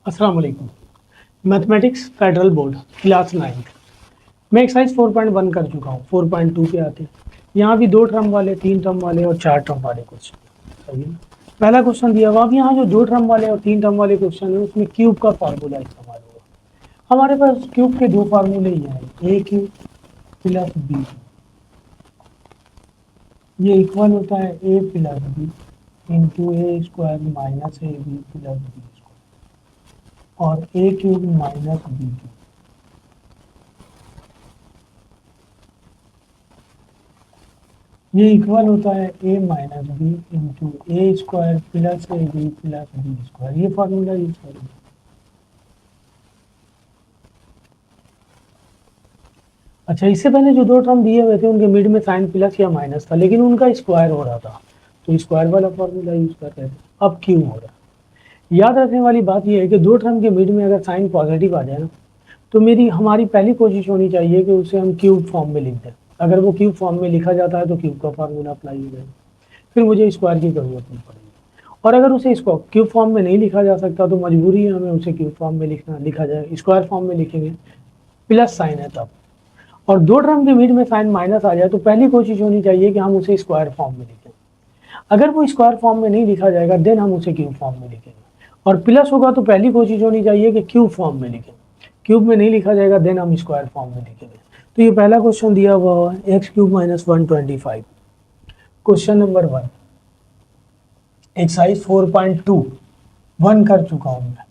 अस्सलाम वालेकुम। Mathematics federal board class 9 मैं एक्सरसाइज 4.1 कर चुका हूँ। 4.2 पे आते हैं। यहाँ भी 2 टर्म वाले, 3 टर्म वाले और 4 टर्म वाले क्वेश्चन। सही है ना। पहला क्वेश्चन दिया हुआ, अब यहाँ जो 2 टर्म वाले और 3 टर्म वाले क्वेश्चन है उसमें क्यूब का फार्मूला इस्तेमाल होगा। हमारे पास क्यूब के 2 फार्मूले ही हैं, ए क्यूब प्लस बी। ये इक्वल होता है A plus B into A square minus A B plus B square और A cube minus B cube. ये इक्वल होता है A minus B into A square plus A B plus B square. ये formula use करेंगे। अच्छा, इससे पहले जो 2 टर्म दिए हुए थे उनके मिड में साइन प्लस या माइनस था, लेकिन उनका स्क्वायर हो रहा था, तो स्क्वायर वाला फार्मूला यूज कर रहे थे। अब क्यों हो रहा है, याद रखने वाली बात यह है कि 2 टर्म के मिड में अगर साइन पॉजिटिव आ जाए ना, तो हमारी पहली कोशिश होनी चाहिए कि उसे हम क्यूब फॉर्म में लिख दें। अगर वो क्यूब फॉर्म में लिखा जाता है तो क्यूब का फार्मूला अप्लाई हो जाएगा, फिर मुझे स्क्वायर की जरूरत नहीं पड़ेगी। और अगर उसे इसको क्यूब फॉर्म में नहीं लिखा जा सकता तो मजबूरी है हमें उसे क्यूब फॉर्म में लिखा जाए, स्क्वायर फॉर्म में लिखेंगे, प्लस साइन है तब। और 2 टर्म के बीच में साइन माइनस आ जाए तो पहली कोशिश होनी चाहिए कि हम उसे स्क्वायर फॉर्म में लिखें। अगर वो स्क्वायर फॉर्म में नहीं लिखा जाएगा देन हम उसे क्यूब फॉर्म में लिखेंगे, और प्लस होगा तो पहली कोशिश होनी चाहिए कि क्यूब फॉर्म में लिखें। क्यूब में नहीं लिखा जाएगा देन हम स्क्वायर फॉर्म में लिखेंगे। तो ये पहला क्वेश्चन दिया हुआ है x cube minus 125। Question number 1 exercise 4.2 1 कर चुका हूं मैं।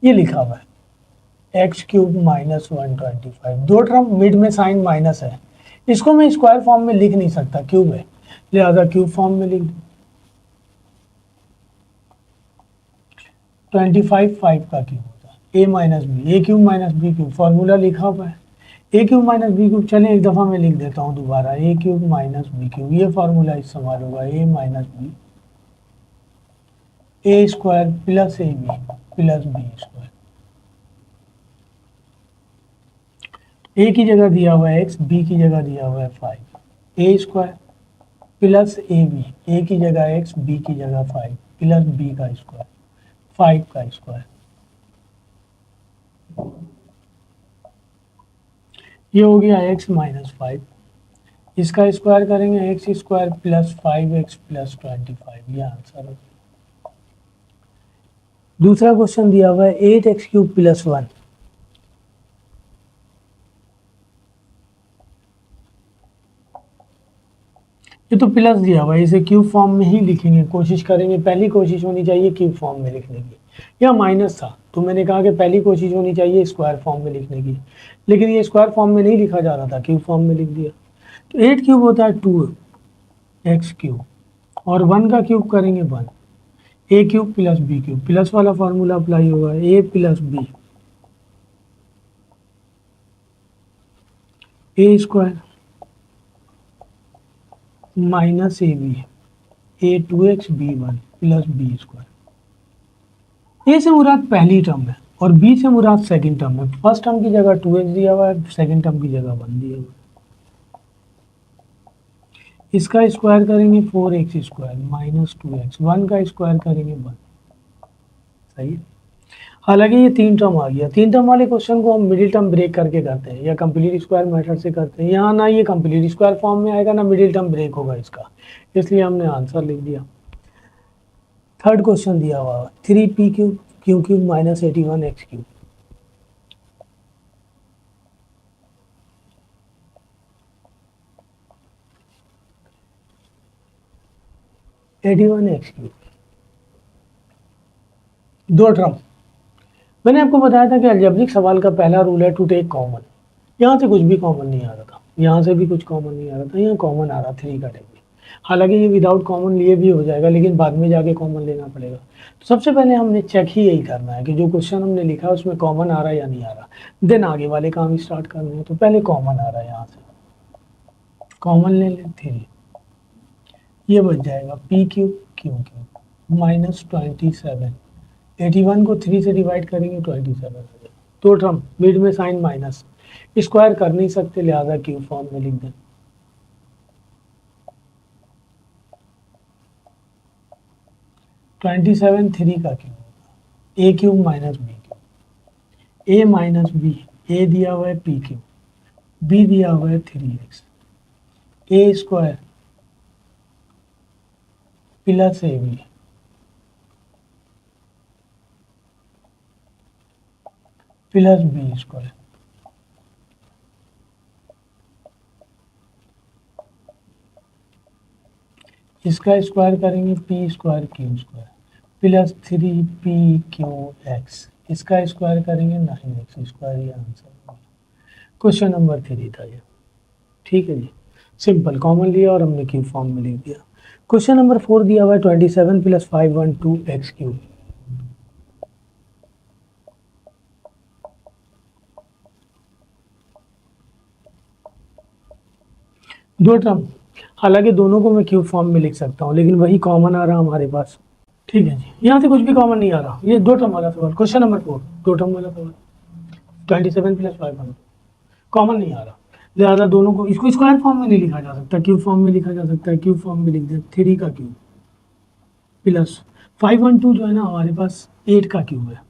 ये लिखा हुआ है x cube minus 125। 2 term mid में साइन माइनस है, इसको मैं स्क्वायर फॉर्म में लिख नहीं सकता, क्यूब है, लिहाजा क्यूब फॉर्म में लिख दूं। 25 5 का क्यूब होता है A minus B, A cube minus B cube, formula लिखा हुआ है A cube minus B cube. चलें एक दफ़ा मैं लिख देता हूँ दोबारा, A cube minus B cube, ये फार्मूला इस्तेमाल होगा A minus B A square plus A B plus B square. A की जगह दिया हुआ है एक्स, बी की जगह दिया हुआ है 5, ए square plus A B, a की जगह एक्स, बी की जगह 5 प्लस बी का स्क्वायर 5 का स्क्वायर। ये हो गया एक्स माइनस 5, इसका स्क्वायर करेंगे x square plus 5x plus 25, ये आंसर है। दूसरा क्वेश्चन दिया हुआ है 8x क्यूब प्लस 1। ये तो प्लस दिया हुआ है, इसे क्यूब फॉर्म में ही लिखेंगे, कोशिश करेंगे, पहली कोशिश होनी चाहिए क्यूब फॉर्म में लिखने की। या माइनस था तो मैंने कहा कि पहली कोशिश होनी चाहिए स्क्वायर फॉर्म में लिखने की, लेकिन ये स्क्वायर फॉर्म में नहीं लिखा जा रहा था, क्यूब फॉर्म में लिख दिया। तो 8 क्यूब होता है 2x क्यूब, और 1 का क्यूब करेंगे 1, A cube plus B cube, plus वाला फार्मूला अप्लाई होगा A plus B A square minus A B A 2x b1 plus B square. A से मुराद पहली टर्म है और बी से मुराद सेकंड टर्म है। फर्स्ट टर्म की जगह 2x दिया हुआ है, सेकंड टर्म की जगह 1 दिया हुआ है। इसका स्क्वायर करेंगे 4x स्क्वायर माइनस 2x, 1 का स्क्वायर करेंगे 1। सही है। हालांकि ये 3 टर्म आ गया, 3 टर्म वाले क्वेश्चन को हम मिडिल टर्म ब्रेक करके करते हैं या कंप्लीट स्क्वायर मेथड से करते हैं। यहाँ ना ये कंप्लीट स्क्वायर फॉर्म में आएगा ना मिडिल टर्म ब्रेक होगा इसका, इसलिए हमने आंसर लिख दिया। थर्ड क्वेश्चन दिया हुआ 3p cube Q cube minus 81x cube. 81x cube, 2 term. मैंने आपको बताया था कि अलजेब्रिक सवाल का पहला रूल है टू टेक कॉमन। यहाँ से कुछ भी कॉमन नहीं आ रहा था, यहाँ से भी कुछ कॉमन नहीं आ रहा था, यहाँ कॉमन आ रहा 3 का टेबल। हालांकि ये विदाउट कॉमन लिए भी हो जाएगा, लेकिन बाद में जाके कॉमन लेना पड़ेगा। तो सबसे पहले हमने चेक ही यही करना है कि जो क्वेश्चन हमने लिखा है उसमें कॉमन आ रहा है या नहीं आ रहा, देन आगे वाले काम स्टार्ट करने हैं। तो पहले कॉमन आ रहा है, यहाँ से कॉमन ले लें 3, ये बच जाएगा P cube Q cube minus 27। 81 को 3 से डिवाइड करेंगे 27 हो जाएगा। 2 टर्म मिड में साइन माइनस, स्क्वायर कर नहीं सकते लिहाजा क्यूब फॉर्म में लिख दें। 27 3 का cube, A cube minus B cube, A minus B, A दिया हुआ है पी क्यूब, बी दिया हुआ है 3x, a square plus A B plus B square, इसका स्क्वायर करेंगे p square q square plus 3p/q(x), इसका स्क्वायर करेंगे 9x स्क्वायर। ये आंसर क्वेश्चन नंबर 3 था ये। ठीक है जी, सिंपल कॉमन लिया और हमने क्यूब फॉर्म में लिख दिया। क्वेश्चन नंबर 4 दिया हुआ है 27 + 512x3। दो टर्म, हालांकि दोनों को मैं क्यूब फॉर्म में लिख सकता हूँ, लेकिन वही कॉमन आ रहा हमारे पास। ठीक है जी, यहाँ से कुछ भी कॉमन नहीं आ रहा। ये दो टर्म वाला सवाल, क्वेश्चन नंबर 4 दो टर्म वाला सवाल, 27 + 512 कॉमन नहीं आ रहा, लिहाजा दोनों को, इसको स्क्वायर फॉर्म में नहीं लिखा जा सकता, क्यूब फॉर्म में लिखा जा सकता है। क्यूब फॉर्म में लिख दिया 3 का क्यूब प्लस 512 जो है ना हमारे पास 8 का क्यूब है,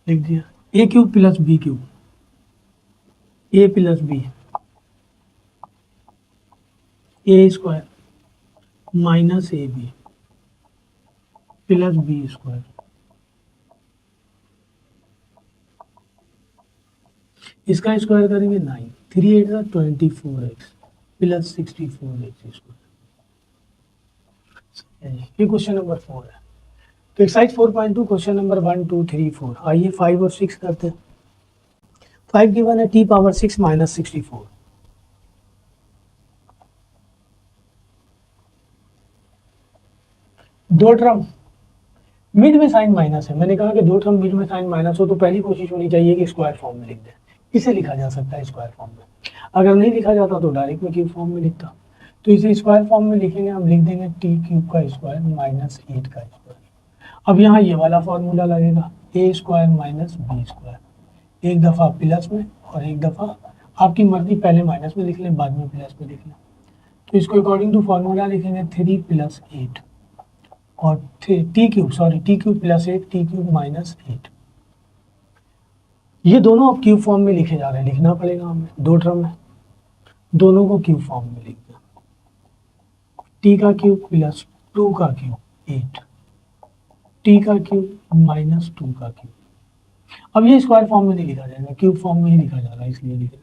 लिख दिया A cube plus B cube, A plus B, A square minus A B plus B square, इसका स्क्वायर करेंगे 9, 3 8 24x प्लस 64x स्क्वायर। ये क्वेश्चन नंबर 4 है। तो एक्सरसाइज 4.2 क्वेश्चन नंबर 1 2 3 4। आइए 5 और 6 करते हैं। 5 गिवन है t⁻6 - 64। दो टर्म मिड में साइन माइनस है, मैंने कहा कि दो टर्म मिड में साइन माइनस हो तो पहली कोशिश होनी चाहिए कि स्क्वायर फॉर्म में लिख दें। इसे लिखा जा सकता है स्क्वायर फॉर्म में, अगर नहीं लिखा जाता तो डायरेक्ट में क्यूब फॉर्म में लिखता। तो इसे स्क्वायर फॉर्म में लिखेंगे, हम लिख देंगे t³ का स्क्वायर माइनस 8 का स्क्वायर। अब यहाँ ये वाला फॉर्मूला लगेगा a square minus b square, एक दफ़ा प्लस में और एक दफ़ा आपकी मर्जी, पहले माइनस में लिख लें बाद में प्लस में लिख लें। तो इसको अकॉर्डिंग टू फॉर्मूला लिखेंगे 3 + 8 और t³ प्लस 8 t³ माइनस 8। ये दोनों अब क्यूब फॉर्म में लिखे जा रहे हैं, लिखना पड़ेगा हमें, दो टर्म है, दोनों को क्यूब फॉर्म में लिख दें। t का क्यूब प्लस 2 का क्यूब 8, t का क्यूब माइनस 2 का क्यूब। अब ये स्क्वायर फॉर्म में नहीं लिखा जाएगा, क्यूब फॉर्म में ही लिखा जा रहा है, इसलिए लिख रहे हैं।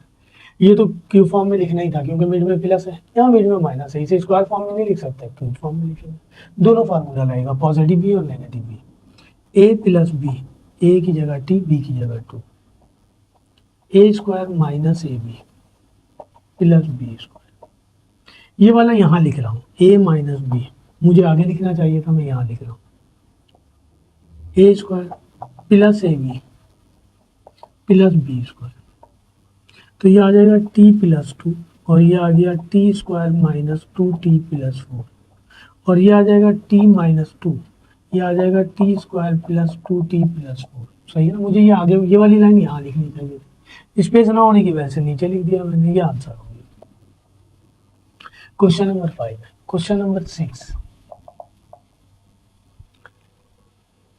ये तो क्यूब फॉर्म में लिखना ही था क्योंकि मिड में प्लस है, यहाँ मिड में माइनस है, इसे स्क्वायर फॉर्म में नहीं लिख सकते, क्यूब फॉर्म में लिखेंगे। दोनों फार्मूला लगेगा, पॉजिटिव भी और नेगेटिव भी। a प्लस बी, ए की जगह t, बी की जगह 2, a square minus A B plus B square. ये वाला यहाँ लिख रहा हूँ a माइनस बी, मुझे आगे लिखना चाहिए था, मैं यहाँ लिख रहा हूँ a square plus A B plus B square. तो ये आ जाएगा t प्लस 2 और ये आ गया t square minus 2t plus 4 और ये आ जाएगा t माइनस 2, ये आ जाएगा t square plus 2t plus 4। सही है ना, मुझे ये आगे ये वाली लाइन यहाँ लिखनी चाहिए थी, स्पेस ना होने की वजह से नीचे लिख दिया मैंने, ये आंसर हो गया। क्वेश्चन नंबर 5 है। क्वेश्चन नंबर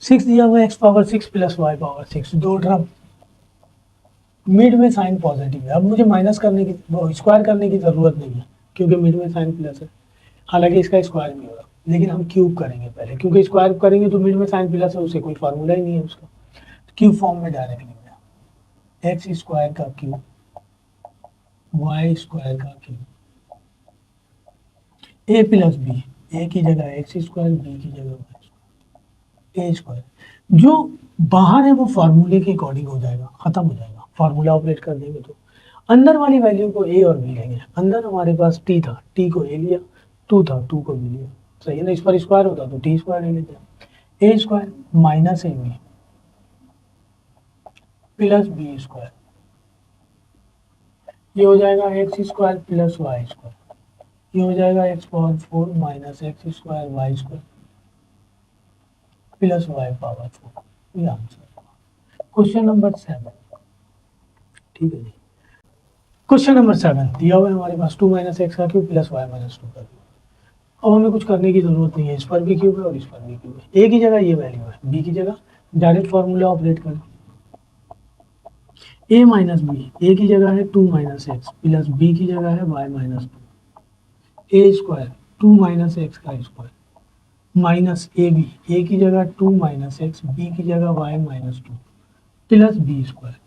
6 दिया हुआ x⁻6 + y⁻6, दो टर्म मिड में साइन पॉजिटिव है। अब मुझे माइनस करने की, स्क्वायर करने की जरूरत नहीं है क्योंकि मिड में साइन प्लस है, हालांकि इसका स्क्वायर भी होगा, लेकिन हम क्यूब करेंगे पहले, क्योंकि स्क्वायर करेंगे तो मिड में साइन प्लस है, उससे कोई फार्मूला ही नहीं है उसका। क्यूब फॉर्म में डायरेक्ट लिख दिया, एक्स स्क्वायर का क्यूब वाई स्क्वायर का cube, A plus B, a की जगह एक्स स्क्वायर, बी की जगह वाई स्क्वायर, ए स्क्वायर। जो बाहर है वो फार्मूले के अकॉर्डिंग हो जाएगा, खत्म हो जाएगा, फार्मूला ऑपरेट कर देंगे तो अंदर वाली वैल्यू को ए और बी लेंगे। अंदर हमारे पास टी था, टी को ए लिया, 2 था 2 को बी लिया। सही है ना, इस पर स्क्वायर होता तो टी स्क्वायर ले लेते हैं। A square minus A B plus B square, ये हो जाएगा X square plus Y square, ये हो जाएगा x⁴ minus x square Y square plus y⁴। ये आंसर। Question number 7। ठीक है जी, क्वेश्चन नंबर 7 दिया हुआ है हमारे पास 2 - x का क्यूब प्लस y - 2 का क्यूब। अब हमें कुछ करने की ज़रूरत नहीं है, इस पर भी क्यूब है और इस पर भी क्यूब है, ए की जगह ये वैल्यू है, बी की जगह डायरेक्ट फार्मूला ऑपरेट करें, ए माइनस बी, ए की जगह है 2 माइनस एक्स प्लस बी की जगह है y minus 2, a square 2 minus x का square minus A B, a की जगह 2 माइनस एक्स, बी की जगह y minus 2 plus B square.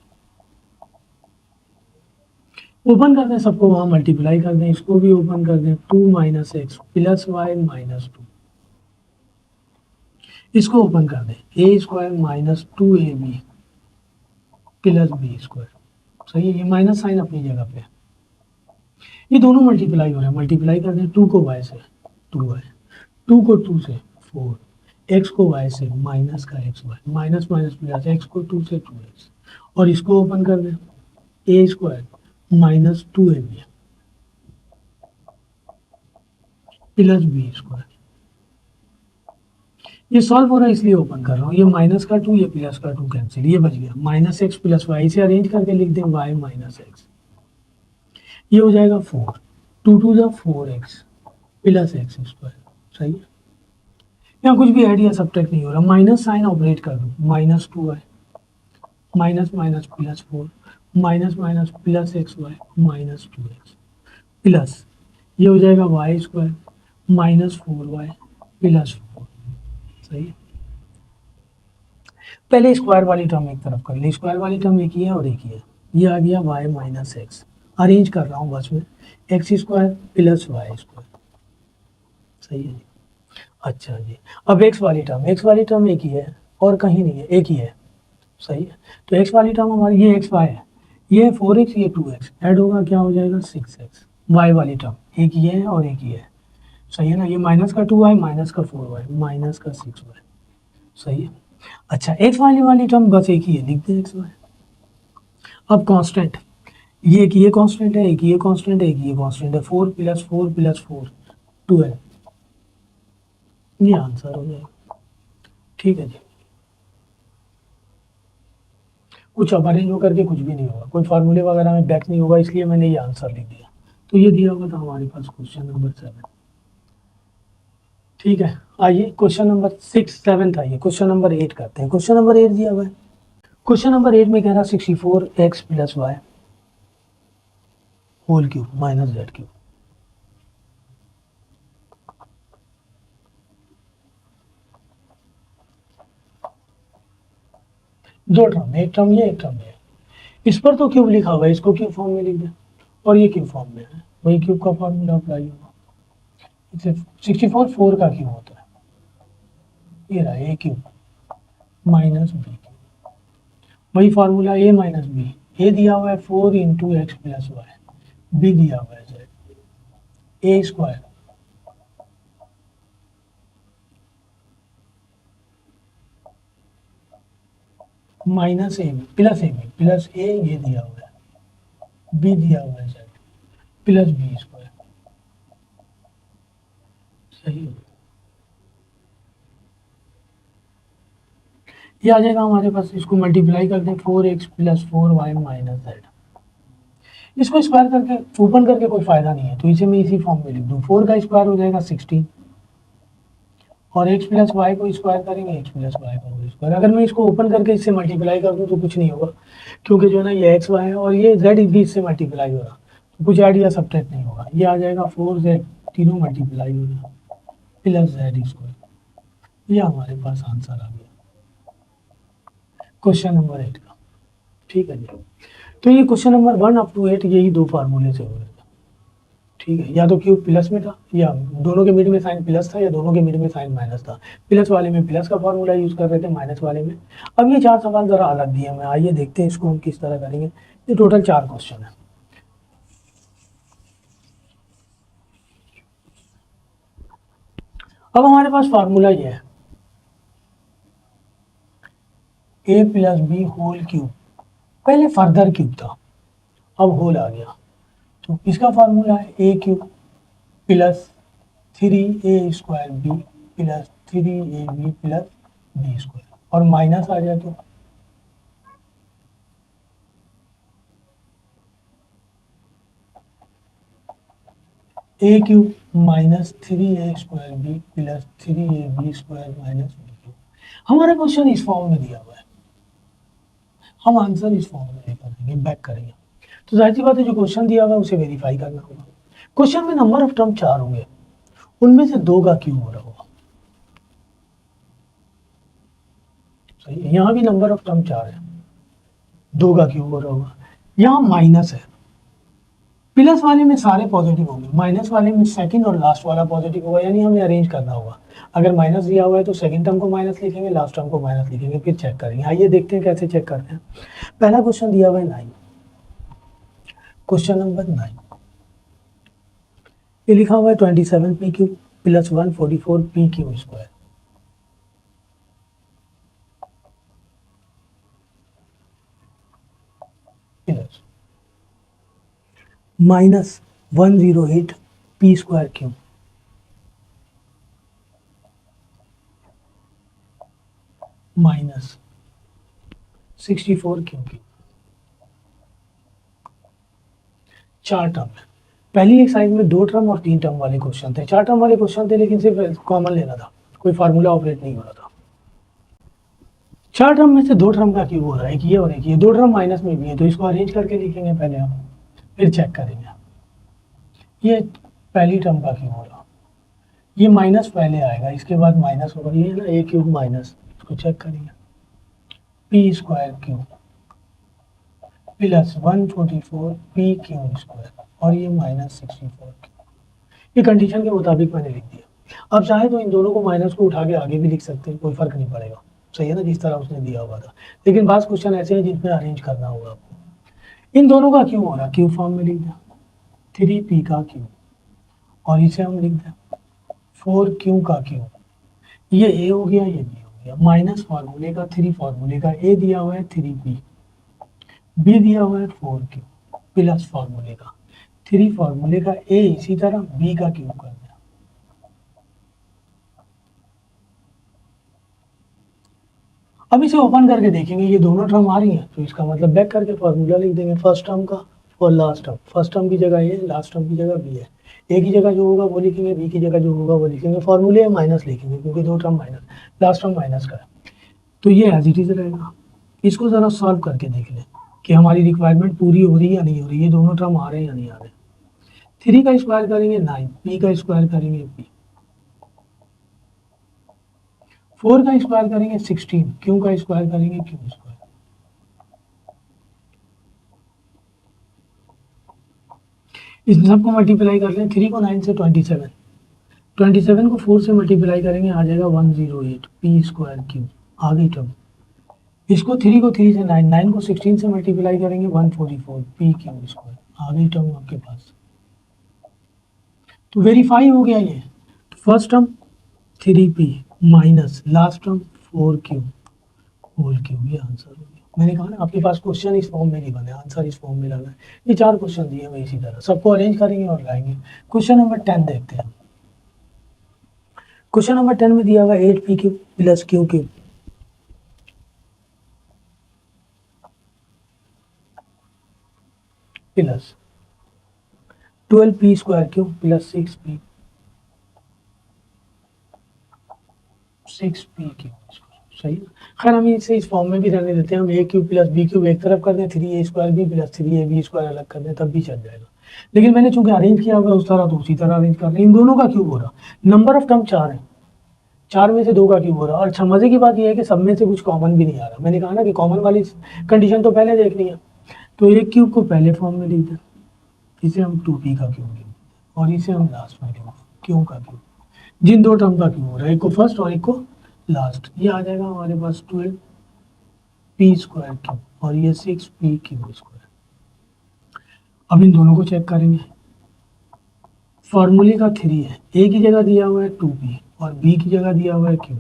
Open कर दें सबको, वहाँ मल्टीप्लाई कर दें, इसको भी ओपन कर दें, 2 minus X plus Y minus 2, इसको ओपन कर दें, A square minus 2 A B plus B square. सही है, ये माइनस साइन अपनी जगह पे है, ये दोनों मल्टीप्लाई हो रहे हैं, मल्टीप्लाई कर दें 2 को y से 2y, 2 को 2 से 4, x को y से माइनस का x y, minus minus plus, x को 2 से 2x, और इसको ओपन कर दें, A square minus 2 A B plus B square. ये सॉल्व हो रहा है इसलिए ओपन कर रहा हूँ, ये माइनस का 2, ये प्लस का 2 कैंसिल, ये बच गया, माइनस एक्स प्लस वाई से अरेंज करके लिख दें y माइनस एक्स, ये हो जाएगा 4, 2 to the 4x plus x square. सही है, यहाँ कुछ भी ऐड या सब्ट्रैक्ट नहीं हो रहा, माइनस साइन ऑपरेट कर दो, minus 2y minus minus plus 4 minus minus plus x y minus 2x plus ये हो जाएगा Y square minus 4y plus 4। सही है, पहले स्क्वायर वाली टर्म एक तरफ कर ली, स्क्वायर वाली टर्म एक ही है और एक ही है, ये आ गया y माइनस एक्स, अरेंज कर रहा हूँ बस में, x square plus Y square. सही है जी, अच्छा जी, अब एक्स वाली टर्म एक ही है और कहीं नहीं है, एक ही है। सही है, तो एक्स वाली टर्म हमारी ये एक्स वाई है, ये 4x ये 2x ऐड होगा, क्या हो जाएगा 6x, वाई वाली टर्म एक ही है और एक ही है। सही है ना, ये माइनस का 2y माइनस का 4y माइनस का 6y। सही है, अच्छा एक्स वाली टर्म बस एक ही है, लिख दें एक्स वाई। अब कांस्टेंट, ये कांस्टेंट है, एक ये कांस्टेंट है, एक ये कांस्टेंट है, 4 प्लस 4 प्लस 4 12, ये आंसर हो जाएगा। ठीक है जी, कुछ अब अरेंज होकर के कुछ भी नहीं होगा, कोई फार्मूले वगैरह में बैक नहीं होगा, इसलिए मैंने ये आंसर लिख दिया। तो ये दिया हुआ था हमारे पास क्वेश्चन नंबर 7। ठीक है, आइए क्वेश्चन नंबर 6 7 था, ये क्वेश्चन नंबर 8 करते हैं। क्वेश्चन नंबर 8 दिया हुआ है, क्वेश्चन नंबर 8 में कह रहा 64x plus y whole cube minus z cube. दो टर्म, एक टर्म ये, एक टर्म ये, इस पर तो क्यूब लिखा हुआ है, इसको क्यूब फॉर्म में लिख दें, और ये क्यूब फॉर्म में है, वही क्यूब का फॉर्मूला अप्लाई होगा। इसे 64 4 का क्यूब होता है, ये रहा A cube minus B cube, वही formula A minus B, A दिया हुआ है 4 into X plus Y, B दिया हुआ है Z, A square minus A B plus A ये दिया हुआ है, बी दिया हुआ है जेड प्लस बी स्क्वायर। सही है, ये आ जाएगा हमारे पास, इसको मल्टीप्लाई कर दें 4x plus 4y minus Z, इसको स्क्वायर करके ओपन करके कोई फायदा नहीं है, तो इसे मैं इसी फॉर्म में लिख दूँ, 4 का स्क्वायर हो जाएगा 16 और x प्लस वाई को स्क्वायर करेंगे, x प्लस वाई का होल स्क्वायर। अगर मैं इसको ओपन करके इससे मल्टीप्लाई कर दूँ तो कुछ नहीं होगा, क्योंकि जो है ना ये एक्स वाई है और ये जेड भी इससे मल्टीप्लाई हो रहा, तो कुछ ऐड या सब्ट्रैक्ट नहीं होगा, ये आ जाएगा 4z तीनों मल्टीप्लाई हो रहा प्लस जेड स्क्वायर। ये हमारे पास आंसर आ गया क्वेश्चन नंबर 8 का। ठीक है जी, तो ये क्वेश्चन नंबर 1 अप टू 8 यही दो फार्मूले से हो रहे थे। ठीक है, या तो क्यूब प्लस में था, या दोनों के मिड में साइन प्लस था, या दोनों के मिड में साइन माइनस था, प्लस वाले में प्लस का फार्मूला यूज कर रहे थे, माइनस वाले में। अब ये 4 सवाल जरा अलग दिए हैं, आइए देखते हैं इसको हम किस तरह करेंगे। ये टोटल 4 क्वेश्चन है। अब हमारे पास फार्मूला ये है, A plus B whole cube, पहले फर्दर क्यूब था, अब होल आ गया, तो इसका फार्मूला है A cube plus 3a square B plus 3ab plus B square, और माइनस आ जाए तो A cube minus 3a² B plus 3ab² minus B cube. हमारा क्वेश्चन इस फॉर्म में दिया हुआ है, हम आंसर इस फॉर्म में लेकर आएंगे, बैक करेंगे। तो जाहिर सी बात है जो क्वेश्चन दिया हुआ है उसे वेरीफाई करना होगा। क्वेश्चन में नंबर ऑफ टर्म 4 होंगे, उनमें से 2 का क्यूब हो रहा होगा। सही है, यहाँ भी नंबर ऑफ टर्म 4 है, 2 का क्यूब हो रहा होगा। यहाँ माइनस है, प्लस वाले में सारे पॉजिटिव होंगे, माइनस वाले में सेकंड और लास्ट वाला पॉजिटिव होगा, यानी हमें अरेंज करना होगा। अगर माइनस दिया हुआ है तो सेकंड टर्म को माइनस लिखेंगे, लास्ट टर्म को माइनस लिखेंगे, फिर चेक करेंगे। आइए देखते हैं कैसे चेक करते हैं। पहला क्वेश्चन दिया हुआ है 9, क्वेश्चन नंबर 9, ये लिखा हुआ है 27 P cube plus 144 P cube square plus minus 108 P square cube minus 64 cube की 4 टर्म है। पहली एक्सरसाइज में 2 टर्म और 3 टर्म वाले क्वेश्चन थे, 4 टर्म वाले क्वेश्चन थे लेकिन सिर्फ कॉमन लेना था, कोई फार्मूला ऑपरेट नहीं हो रहा था। 4 टर्म में से 2 टर्म का क्यूब हो रहा है, एक ये और एक ये, 2 टर्म माइनस में भी है, तो इसको अरेंज करके लिखेंगे पहले हम, फिर चेक करेंगे। ये पहली टर्म का क्यूब हो रहा, ये माइनस पहले आएगा, इसके बाद माइनस होगा, ये है ना ए क्यूब माइनस, इसको चेक करेंगे, p square cube plus 144 P cube square और ये माइनस 64 क्यूब। ये कंडीशन के मुताबिक मैंने लिख दिया। अब चाहे तो इन दोनों को माइनस को उठा के आगे भी लिख सकते हैं, कोई फर्क नहीं पड़ेगा, सही है ना, जिस तरह उसने दिया हुआ था। लेकिन बात क्वेश्चन ऐसे हैं जिसमें अरेंज करना होगा आपको। इन दोनों का क्यूब हो रहा, क्यूब फॉर्म में लिख दिया 3p का क्यूब, और इसे हम लिख दें 4q का क्यूब। ये a हो गया, ये b हो गया, माइनस फार्मूले का 3 फार्मूले का, a दिया हुआ है 3p, b दिया हुआ है 4q, प्लस फार्मूले का 3 फार्मूले का a, इसी तरह b का क्यूब कर दिया। अब इसे ओपन करके देखेंगे, ये दोनों टर्म आ रही हैं, तो इसका मतलब बैक करके फार्मूला लिख देंगे फर्स्ट टर्म का और लास्ट टर्म। फर्स्ट टर्म की जगह ए, लास्ट टर्म की जगह बी है। ए की जगह जो होगा वो लिखेंगे, बी की जगह जो होगा वो लिखेंगे, फार्मूले में माइनस लिखेंगे क्योंकि 2 term minus, last term minus का है, तो ये एज इट इज रहेगा। इसको ज़रा सॉल्व करके देख लें कि हमारी रिक्वायरमेंट पूरी हो रही है या नहीं हो रही, ये दोनों टर्म आ रहे हैं या नहीं आ रहे। 3 का स्क्वायर करेंगे 9, पी का स्क्वायर करेंगे पी, 4 का स्क्वायर करेंगे 16, क्यू का स्क्वायर करेंगे क्यू स्क्वायर। इस सबको मल्टीप्लाई कर लें, 3 को 9 से 27, 27 को 4 से मल्टीप्लाई करेंगे, आ जाएगा 108 पी स्क्वायर क्यू, आ गई टर्म। इसको 3 को 3 से 9, 9 को 16 से मल्टीप्लाई करेंगे 144 पी क्यू स्क्वायर, आ गई टर्म आपके पास। तो वेरीफाई हो गया ये। First term 3p minus last term 4q whole cube, ये आंसर हो गया। मैंने कहा ना आपके पास क्वेश्चन इस फॉर्म में नहीं बने, आंसर इस फॉर्म में लाना है। ये 4 क्वेश्चन दिए हुए इसी तरह, सबको अरेंज करेंगे और लाएंगे। क्वेश्चन नंबर 10 देखते हैं। क्वेश्चन नंबर 10 में दिया हुआ 8p cube plus Q cube plus 12p square cube plus 6p cube, सही है। खैर हम इसे इस फॉर्म में भी रहने देते हैं, हम ए क्यूब प्लस बी क्यूब एक तरफ कर दें, 3a² B plus 3ab square अलग कर दें, तब भी चल जाएगा। लेकिन मैंने चूंकि अरेंज किया हुआ उस तरह, तो उसी तरह अरेंज कर रहे हैं। इन दोनों का क्यूब हो रहा, नंबर ऑफ टर्म 4 है, 4 में से 2 का क्यूब हो रहा। और अच्छा मजे की बात यह है कि सब में से कुछ कॉमन भी नहीं आ रहा। मैंने कहा ना कि कॉमन वाली कंडीशन तो पहले देखनी है, तो एक क्यूब को पहले फॉर्म में लिख दें, इसे हम 2p का क्यूब लिख दें, और इसे हम लास्ट में लिख दें क्यू का क्यूब। जिन 2 टर्म का क्यूब हो रहा है, एक को फर्स्ट और एक को लास्ट, ये आ जाएगा हमारे पास 12p स्क्वायर क्यूब और ये 6p क्यूब स्क्वायर। अब इन दोनों को चेक करेंगे, फॉर्मूले का 3 है, ए की जगह दिया हुआ है 2p और बी की जगह दिया हुआ है q,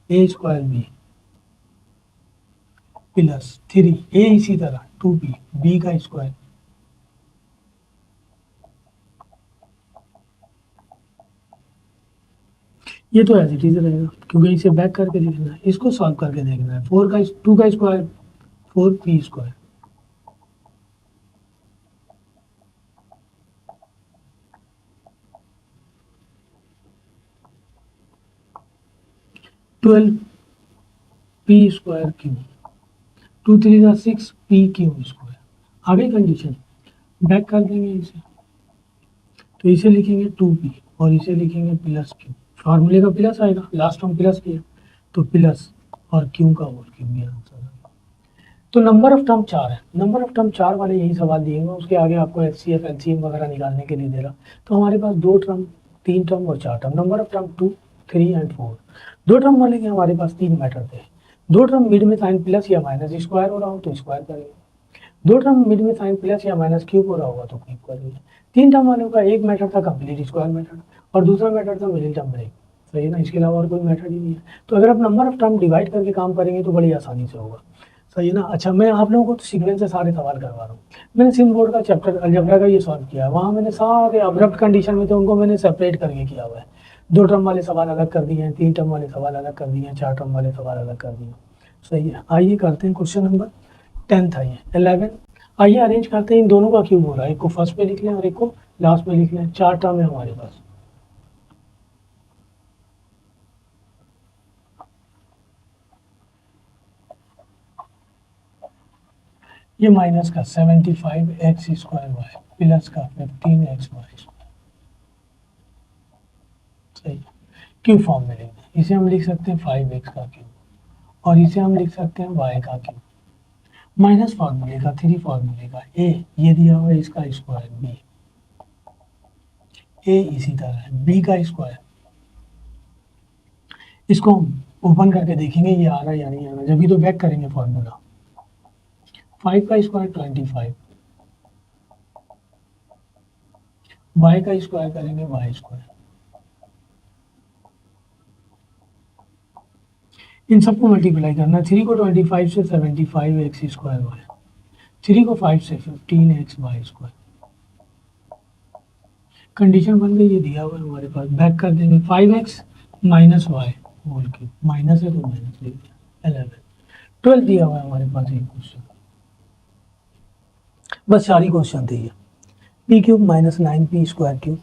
a square B plus 3 a, इसी तरह 2p बी का स्क्वायर, ये तो एज इट इज रहेगा क्योंकि इसे बैक करके लिखना है, इसको सॉल्व करके देखना है। 2 का square 4p square 12 P square Q, 2 3 जा 6 पी क्यू स्क्वायर। आ गई कंडीशन, बैक कर देंगे इसे, तो इसे लिखेंगे 2p और इसे लिखेंगे प्लस क्यू, फार्मूले का प्लस आएगा, लास्ट टर्म प्लस किया तो प्लस और क्यू का होल क्यू, ये आंसर है। तो नंबर ऑफ टर्म 4 है, नंबर ऑफ टर्म 4 वाले यही सवाल दिए हुए, उसके आगे आपको एचसीएफ एलसीएम वगैरह निकालने के लिए दे रहा। तो हमारे पास 2 टर्म, 3 टर्म और 4 term, number of term 2 3 and 4। 2 term वाले के हमारे पास 3 मैटर थे। 2 टर्म मिड में साइन प्लस या माइनस स्क्वायर हो रहा हो तो स्क्वायर करेंगे, 2 टर्म मिड में साइन प्लस या माइनस क्यूब हो रहा होगा तो क्यूब करेंगे। 3 टर्म वालों का एक मैटर था कंप्लीट स्क्वायर मैटर और दूसरा मैटर था मिडिल टर्म ब्रेक, सही है ना, इसके अलावा और कोई मैटर ही नहीं है। तो अगर आप नंबर ऑफ टर्म डिवाइड करके काम करेंगे तो बड़ी आसानी से होगा, सही है ना। अच्छा, मैं आप लोगों को तो सीक्वेंस से सारे सवाल करवा रहा हूँ। मैंने सिम बोर्ड का चैप्टर अलजेब्रा का ये सॉल्व किया है, वहाँ मैंने सारे अब्रप्ट कंडीशन में थे उनको मैंने सेपरेट करके किया हुआ है। 2 टर्म वाले सवाल अलग कर दिए हैं, 3 टर्म वाले सवाल अलग कर दिए हैं, 4 टर्म वाले सवाल अलग कर दिए हैं, सही है। आइए करते हैं क्वेश्चन नंबर 10 आइए 11। आइए अरेंज करते हैं, इन दोनों का क्यूब हो रहा है, एक को फर्स्ट में लिख लें और एक को लास्ट में लिख लें। 4 टर्म है हमारे पास, ये माइनस का 75 एक्स स्क्वायर वाई प्लस का 15 एक्स वाई स्क्वायर, सही है। क्यूब फॉर्म में लिखना, इसे हम लिख सकते हैं 5x का क्यूब और इसे हम लिख सकते हैं y का क्यूब, माइनस फॉर्मूले का 3 फॉर्मूले का a, ये दिया हुआ है इसका स्क्वायर b, a इसी तरह है b का स्क्वायर। इसको हम ओपन करके देखेंगे ये आ रहा है या नहीं आ रहा, जब भी तो बैक करेंगे फॉर्मूला। 5 का स्क्वायर 25, y का स्क्वायर करेंगे y स्क्वायर, इन सबको मल्टीप्लाई करना। 3 को 25 से 75 एक्स स्क्वायर वाई, 3 को 5 से 15 एक्स वाई स्क्वायर। कंडीशन बन गई, ये दिया हुआ है हमारे पास, बैक कर देंगे 5x minus y whole cube, minus है तो माइनस लिख दिया 11। 12 दिया हुआ है हमारे पास एक क्वेश्चन, बस 4 ही क्वेश्चन थे ये। P cube minus 9p square cube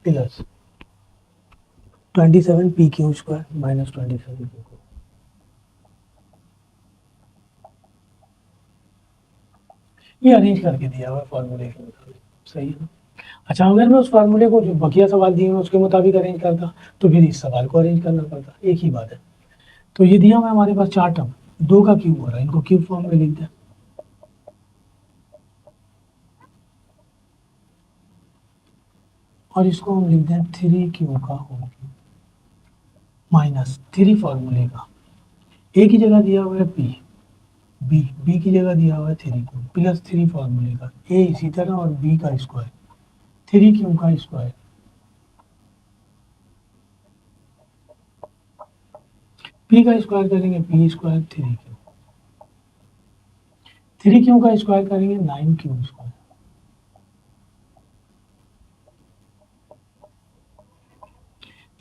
plus 27 P Q square minus 27 Q, ये अरेंज करके दिया हुआ है फॉर्मूले के मुताबिक, सही है ना। अच्छा, अगर मैं उस फार्मूले को जो बकिया सवाल दिए हैं उसके मुताबिक अरेंज करता तो फिर इस सवाल को अरेंज करना पड़ता, एक ही बात है। तो ये दिया हुआ है हमारे पास 4 टर्म, 2 का क्यूब हो रहा है, इनको क्यूब फॉर्म में लिख दें, और इसको हम लिख दें 3 क्यू का होल क्यूब माइनस 3 फॉर्मूले का, ए की जगह दिया हुआ है पी, बी की जगह दिया हुआ है 3 क्यू प्लस 3 फॉर्मूले का, ए इसी तरह और बी का स्क्वायर 3 क्यू का स्क्वायर, पी का स्क्वायर करेंगे पी स्क्वायर 3 क्यू का स्क्वायर करेंगे 9 क्यू स्क्वायर,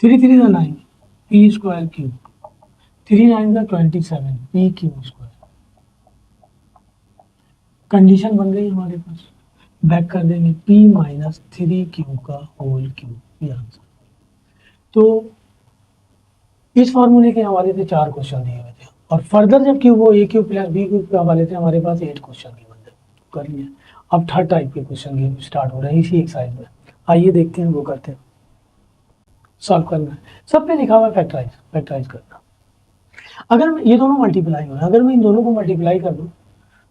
3 3 का 9 पी स्क्वायर क्यूब, 3 9 का 27 पी क्यू स्क्वायर। कंडीशन बन गई हमारे पास, बैक कर देंगे p माइनस 3 क्यू का होल क्यूब, ये आंसर। तो इस फॉर्मूले के हवाले से 4 क्वेश्चन दिए हुए थे और फर्दर जब क्यूब हो ए क्यूब प्लस बी क्यूब के हवाले से हमारे पास 8 क्वेश्चन की बन कर लिए। अब थर्ड टाइप के क्वेश्चन की स्टार्ट हो रहे हैं इसी एक्सरसाइज में, आइए देखते हैं वो करते हैं, सॉल्व करना है। सब पे लिखा हुआ है फैक्टराइज, फैक्टराइज करना। अगर मैं ये दोनों मल्टीप्लाई हो, अगर मैं इन दोनों को मल्टीप्लाई कर दूँ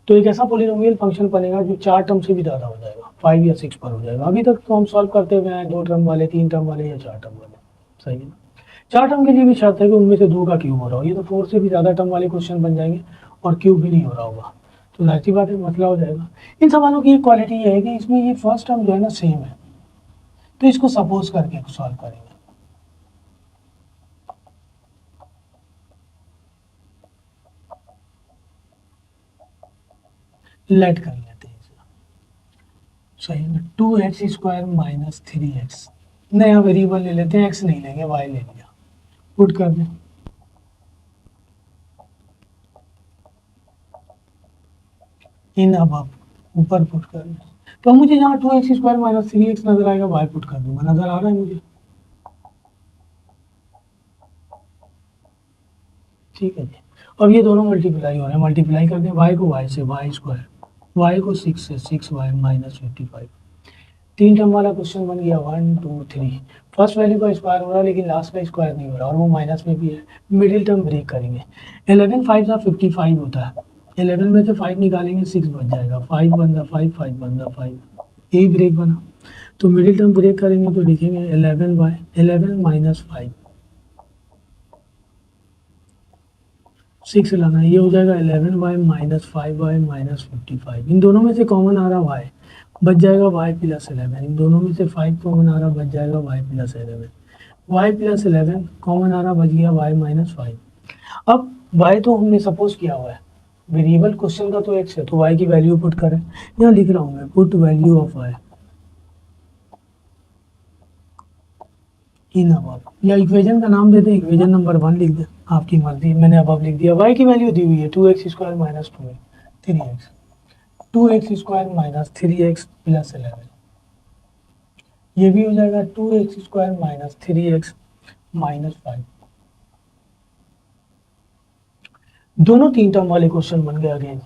तो एक ऐसा पोलिनोमियल फंक्शन बनेगा जो 4 टर्म से भी ज़्यादा हो जाएगा, 5 या 6 पर हो जाएगा। अभी तक तो हम सॉल्व करते हुए हैं 2 टर्म वाले, 3 टर्म वाले या 4 टर्म वाले, सही है ना। 4 टर्म के लिए भी शर्त है कि उनमें से 2 का क्यूब हो रहा हो, ये तो 4 से भी ज़्यादा टर्म वाले क्वेश्चन बन जाएंगे और क्यूब भी नहीं हो रहा होगा, तो जाहिर सी बात है मसला हो जाएगा। इन सवालों की एक क्वालिटी ये है कि इसमें ये फर्स्ट टर्म जो है ना सेम है, तो इसको सपोज करके सॉल्व करेंगे। लेट कर लेते हैं इसे, सही है ना। 2x स्क्वायर माइनस 3x, नया वेरिएबल ले लेते हैं, x नहीं लेंगे, y ले लिया, पुट कर दें, इन अब ऊपर पुट कर दें। तो अब मुझे यहाँ 2x² माइनस 3x नजर आएगा, y पुट कर दूंगा, नजर आ रहा है मुझे, ठीक है जी। अब ये दोनों मल्टीप्लाई हो रहे हैं, मल्टीप्लाई करते हैं y को y से, y², y को 6 से 6y माइनस 55। तीन टर्म वाला क्वेश्चन बन गया, 1 2 3। फर्स्ट वैल्यू का स्क्वायर हो रहा है लेकिन लास्ट का स्क्वायर नहीं हो रहा, और वो माइनस में भी है, मिडिल टर्म ब्रेक करेंगे। 11 5 का 55 होता है, 11 में से 5 निकालेंगे 6 बच जाएगा, 5 बन रहा 5, 5 बन रहा 5, यही ब्रेक बना। तो मिडिल टर्म ब्रेक करेंगे तो लिखेंगे 11 माइनस 5, 6 लाना, ये हो जाएगा 11y माइनस 5y माइनस 55। इन दोनों में से कॉमन आ रहा y, बच जाएगा y प्लस 11। इन दोनों में से 5 कॉमन आ रहा, बच जाएगा y plus 11। y plus 11 common आ रहा, बच गया y माइनस 5। अब y तो हमने सपोज किया हुआ है, वेरिएबल क्वेश्चन का तो x है, तो y की वैल्यू पुट करें। यहाँ लिख रहा हूँ मैं, put value of y in above, या इक्वेशन का नाम देते हैं, इक्वेशन नंबर 1 लिख दें, आपकी मर्जी, मैंने अबव लिख दिया। y की वैल्यू दी हुई है 2x² minus 3x, 2x² minus 3x plus 11, ये भी हो जाएगा 2x² माइनस 3x माइनस 5। दोनों तीन टर्म वाले क्वेश्चन बन गए अगेन।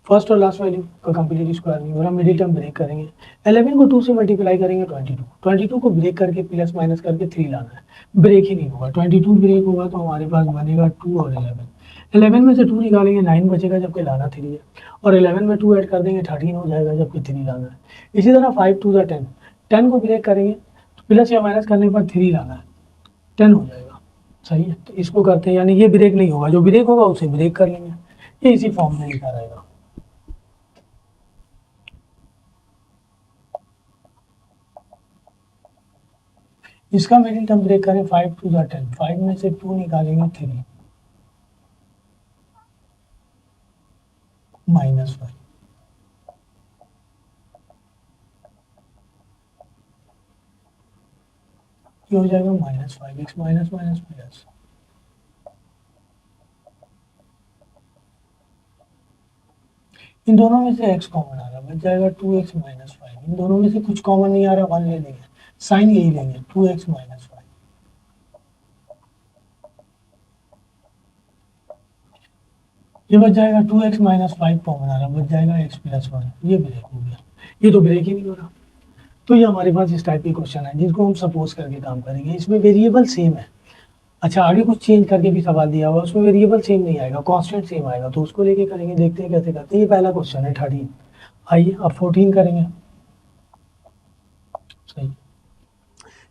फर्स्ट और लास्ट वैल्यू का कंप्लीट स्क्वायर नहीं हो रहा, मिडिल टर्म ब्रेक करेंगे। 11 को 2 से मल्टीप्लाई करेंगे 22 को ब्रेक करके प्लस माइनस करके 3 लाना है, ब्रेक ही नहीं होगा। 22 ब्रेक होगा तो हमारे पास बनेगा 2 और 11 में से 2 निकालेंगे 9 बचेगा, जबकि लाना 3 है, और 11 में 2 ऐड कर देंगे 13 हो जाएगा, जबकि 3 लाना है। इसी तरह 5 2 10, 10 को ब्रेक करेंगे तो प्लस या माइनस करने पर 3 लाना है, 10 हो जाएगा, सही है। तो इसको करते हैं, यानी ये ब्रेक नहीं होगा, जो ब्रेक होगा उसे ब्रेक कर लेंगे, ये इसी फॉर्म में लिखा रहेगा। इसका मिडिल टर्म ब्रेक करें, 5 2 10, 5 में से 2 निकालेंगे 3 माइनस 5, ये हो जाएगा minus 5x minus minus plus, इन दोनों में से x कॉमन आ रहा, बच जाएगा 2x माइनस 5। इन दोनों में से कुछ कॉमन नहीं आ रहा, 1 ले लेंगे, साइन यही लेंगे, 2x माइनस 5, ये बच जाएगा 2x माइनस 5 कॉमन आ रहा, बच जाएगा x प्लस 1, ये ब्रेक हो गया, ये तो ब्रेक ही नहीं हो रहा। तो ये हमारे पास इस टाइप के क्वेश्चन है जिसको हम सपोज करके काम करेंगे। इसमें वेरिएबल सेम है, अच्छा आगे कुछ चेंज करके भी सवाल दिया हुआ, उसमें वेरिएबल सेम नहीं आएगा, कांस्टेंट सेम आएगा, तो उसको लेके करेंगे, देखते हैं कैसे करते हैं। ये पहला क्वेश्चन है 13, आइए अब 14 करेंगे, सही,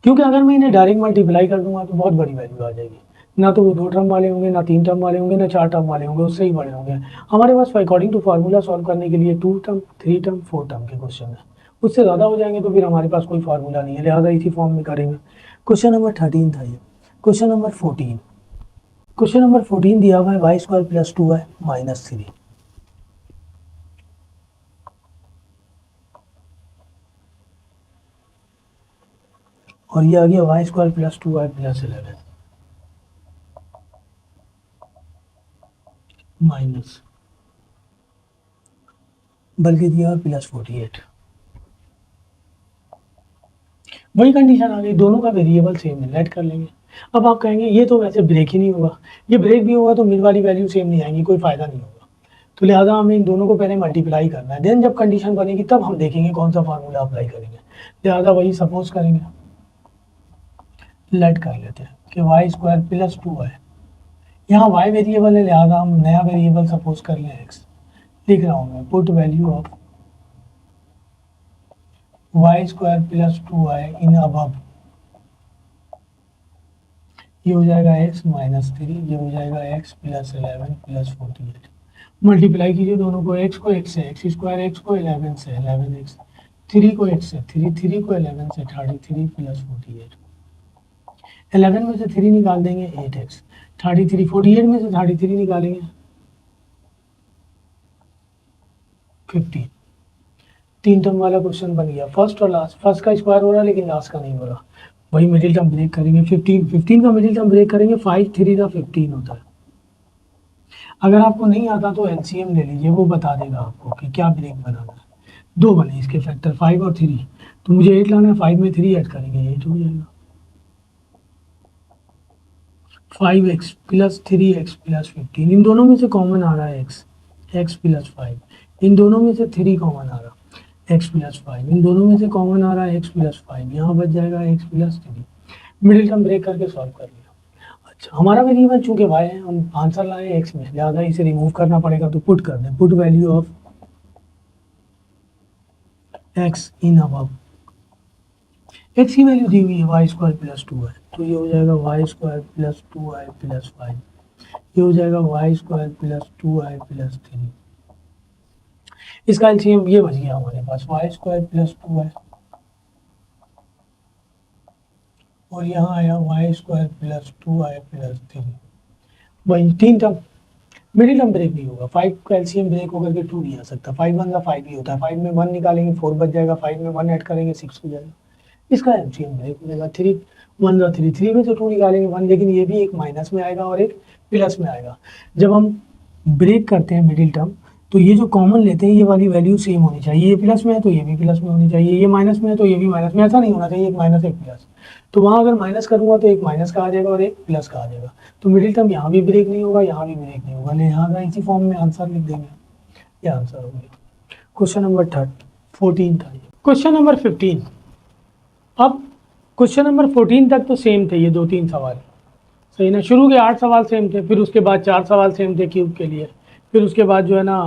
क्योंकि अगर मैं इन्हें डायरेक्ट मल्टीप्लाई कर दूंगा तो बहुत बड़ी वैल्यू आ जाएगी, ना तो वो 2 टर्म वाले होंगे, ना 3 टर्म वाले होंगे, ना 4 टर्म वाले होंगे, उससे ही बड़े होंगे। हमारे पास अकॉर्डिंग टू फार्मूला सॉल्व करने के लिए 2 टर्म 3 टर्म 4 टर्म के क्वेश्चन है, उससे ज़्यादा हो जाएंगे तो फिर हमारे पास कोई फार्मूला नहीं है, लिहाजा इसी फॉर्म में करेंगे। क्वेश्चन नंबर 13 था ये। क्वेश्चन नंबर 14, क्वेश्चन नंबर 14 दिया हुआ है y² प्लस 2y माइनस 3, और ये आ गया y² plus 2y plus 11 minus, बल्कि दिया प्लस 48। वही कंडीशन आ गई, दोनों का वेरिएबल सेम है, लेट कर लेंगे। अब आप कहेंगे ये तो वैसे ब्रेक ही नहीं होगा, ये ब्रेक भी होगा तो मिड वाली वैल्यू सेम नहीं आएंगी, कोई फायदा नहीं होगा, तो लिहाजा हमें इन दोनों को पहले मल्टीप्लाई करना है, देन जब कंडीशन बनेगी तब हम देखेंगे कौन सा फार्मूला अप्लाई करेंगे। लिहाजा वही सपोज करेंगे, लेट कर लेते हैं कि y² प्लस 2y, यहाँ y वेरिएबल है लिहाजा हम नया वेरिएबल सपोज कर लें x, लिख रहा हूँ मैं, put value of y² plus 2y in above, ये हो जाएगा x माइनस 3, ये हो जाएगा x प्लस 11 प्लस 48। मल्टीप्लाई कीजिए दोनों को, x को x से, x² x को 11 से 11x, 3 को x से 3, 3 को 11 से 33 प्लस 48, 11 में से 3 निकाल देंगे 8x, 33, 48 में से 33 निकालेंगे 15। 3 टर्म वाला क्वेश्चन बन गया, फर्स्ट और लास्ट, फर्स्ट का स्क्वायर हो रहा है लेकिन लास्ट का नहीं हो रहा, वही मिडिल टर्म ब्रेक करेंगे। 15 का मिडिल टर्म ब्रेक करेंगे, 5 3 का 15 होता है। अगर आपको नहीं आता तो एलसीएम ले लीजिए, वो बता देगा आपको कि क्या ब्रेक बनाना है। दो बने इसके फैक्टर 5 और 3, तो मुझे 8 लाना है, 5 में 3 ऐड करेंगे 8 हो जाएगा। 5x प्लस 3x प्लस 15, इन दोनों में से कॉमन आ रहा है x प्लस 5, इन दोनों में से 3 कॉमन आ रहा है x प्लस 5, इन दोनों में से कॉमन आ रहा है x प्लस 5, यहाँ बच जाएगा x plus 3। Middle term break करके सॉल्व कर लिया। अच्छा, हमारा वेरिएबल चूंकि y है, हम आंसर लाए x में, लिहाजा इसे रिमूव करना पड़ेगा, तो पुट कर दें, put value of x in above. x की वैल्यू दी हुई है वाई स्क्वायर प्लस 2 है, तो ये हो जाएगा Y square plus 2i plus 5, ये हो जाएगा Y square plus 2i plus 3। इसका एलसीएम ये बच गया हमारे पास, वाई स्क्वायर प्लस 2i और यहाँ आया Y square plus 2i plus 3। वही 3 टर्म, मिडिल टर्म ब्रेक नहीं होगा, 5 का एलसीएम ब्रेक होकर के 2 नहीं आ सकता, 5 1 का 5 ही होता है, 5 में 1 निकालेंगे 4 बच जाएगा, 5 में 1 ऐड करेंगे 6 हो जाएगा, इसका एलसीएम ब्रेक हो जाएगा। 3 1 का 3, 3 में से 2 निकालेंगे 1, लेकिन ये भी एक माइनस में आएगा और एक प्लस में आएगा। जब हम ब्रेक करते हैं मिडिल टर्म, तो ये जो कॉमन लेते हैं ये वाली वैल्यू सेम होनी चाहिए, ये प्लस में है तो ये भी प्लस में होनी चाहिए, ये माइनस में है तो ये भी माइनस में, ऐसा नहीं होना चाहिए एक माइनस एक प्लस। तो वहाँ अगर माइनस करूँगा तो एक माइनस का आ जाएगा और एक प्लस का आ जाएगा, तो मिडिल टर्म यहाँ भी ब्रेक नहीं होगा, यहाँ भी ब्रेक नहीं होगा, लिहाजा इसी फॉर्म में आंसर लिख देंगे, ये आंसर हो गया। क्वेश्चन नंबर 14 था ये। Question number 15। अब क्वेश्चन नंबर 14 तक तो सेम थे ये 2-3 सवाल, सही ना। शुरू के 8 सवाल सेम थे, फिर उसके बाद 4 सवाल सेम थे क्यूब के लिए, फिर उसके बाद जो है ना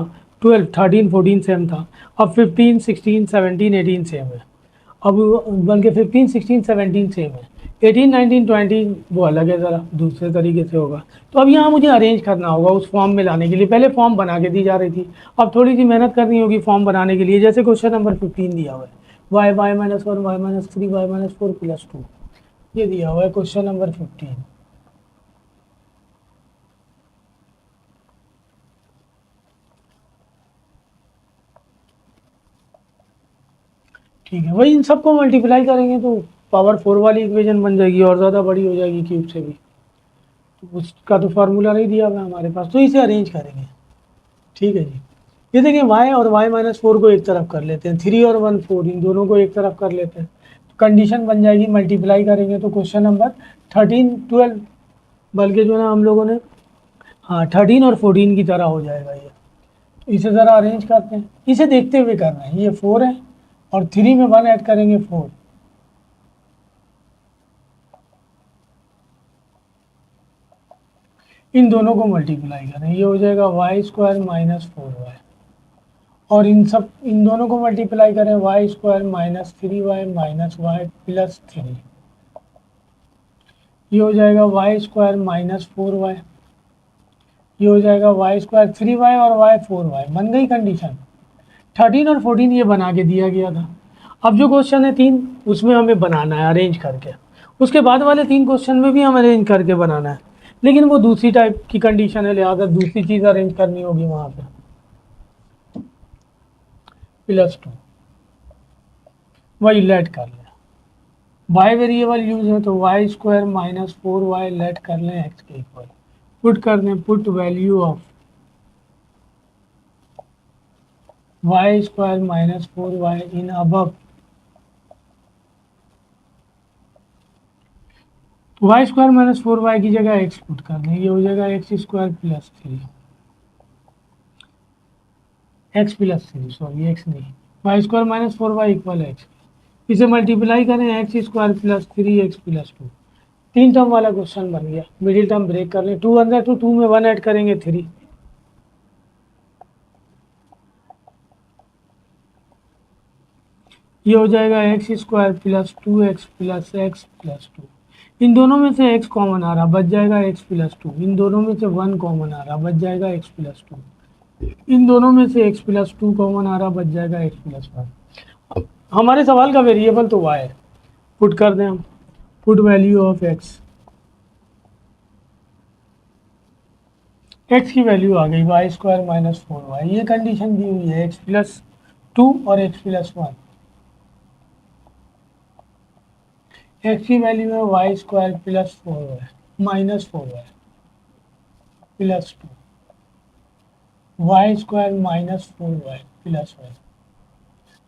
12 13 14 सेम था, अब 15 16 17 18 सेम है, अब बल्कि 15 16 17 सेम है, 18 19 20 वो अलग है, ज़रा दूसरे तरीके से होगा। तो अब यहाँ मुझे अरेंज करना होगा उस फॉर्म में लाने के लिए, पहले फॉर्म बना के दी जा रही थी, अब थोड़ी सी मेहनत करनी होगी फॉर्म बनाने के लिए। जैसे क्वेश्चन नंबर 15 दिया हुआ है, y y minus 1 y minus 3 y minus 4 plus 2, ये दिया हुआ है क्वेश्चन नंबर 15। ठीक है, वही इन सबको मल्टीप्लाई करेंगे तो पावर 4 वाली इक्वेशन बन जाएगी और ज़्यादा बड़ी हो जाएगी क्यूब से भी, तो उसका तो फार्मूला नहीं दिया हुआ है हमारे पास, तो इसे अरेंज करेंगे। ठीक है जी, ये देखिए y और y माइनस 4 को एक तरफ कर लेते हैं, 3 और 1 4, इन दोनों को एक तरफ कर लेते हैं, तो कंडीशन बन जाएगी, मल्टीप्लाई करेंगे तो क्वेश्चन नंबर 13 12, बल्कि जो है ना हम लोगों ने, हाँ 13 और 14 की तरह हो जाएगा ये। तो इसे ज़रा अरेंज करते हैं, इसे देखते हुए करना है, ये 4 है और 3 में 1 ऐड करेंगे 4, इन दोनों को मल्टीप्लाई करें, ये हो जाएगा वाई स्क्वायर माइनस 4y, और इन दोनों को मल्टीप्लाई करें y square minus 3y minus y plus 3, ये हो जाएगा वाई स्क्वायर माइनस 4y, ये हो जाएगा वाई स्क्वायर 3y और वाई 4y। बन गई कंडीशन। 13 और 14 ये बना के दिया गया था। अब जो क्वेश्चन है 3, उसमें हमें बनाना है अरेंज करके, उसके बाद वाले 3 क्वेश्चन में भी हमें अरेंज करके बनाना है, लेकिन वो दूसरी टाइप की कंडीशन है, लिहाजा दूसरी चीज़ अरेंज करनी होगी वहाँ पे। प्लस 2 वही लेट कर लें, वाई वेरिएबल यूज है तो Y square minus 4y late कर लें x के इक्वल, पुट कर दें, put value of y square minus 4y in above, y square minus 4y की जगह x पुट कर दें, ये हो जाएगा X square plus 3, X plus 3 sorry X नहीं, Y square minus 4y equal X, इसे मल्टीप्लाई करें X square plus 3 X plus 2, 3 term वाला क्वेश्चन बन गया। मिडिल टर्म ब्रेक कर लें, 2 अंदर तो 2 में 1 ऐड करेंगे 3, ये हो जाएगा X square plus 2x plus x plus 2, इन दोनों में से x कॉमन आ रहा, बच जाएगा x प्लस 2, इन दोनों में से 1 कॉमन आ रहा, बच जाएगा x प्लस 2, इन दोनों में से x प्लस 2 कॉमन आ रहा, बच जाएगा x प्लस 1। हमारे सवाल का वेरिएबल तो y है, पुट कर दें हम, put value of x, x की वैल्यू आ गई वाई स्क्वायर माइनस 4y, ये कंडीशन दी हुई है x प्लस 2 और x प्लस 1, x की वैल्यू है y square plus 4y minus 4y plus 2, y square minus 4y plus 1,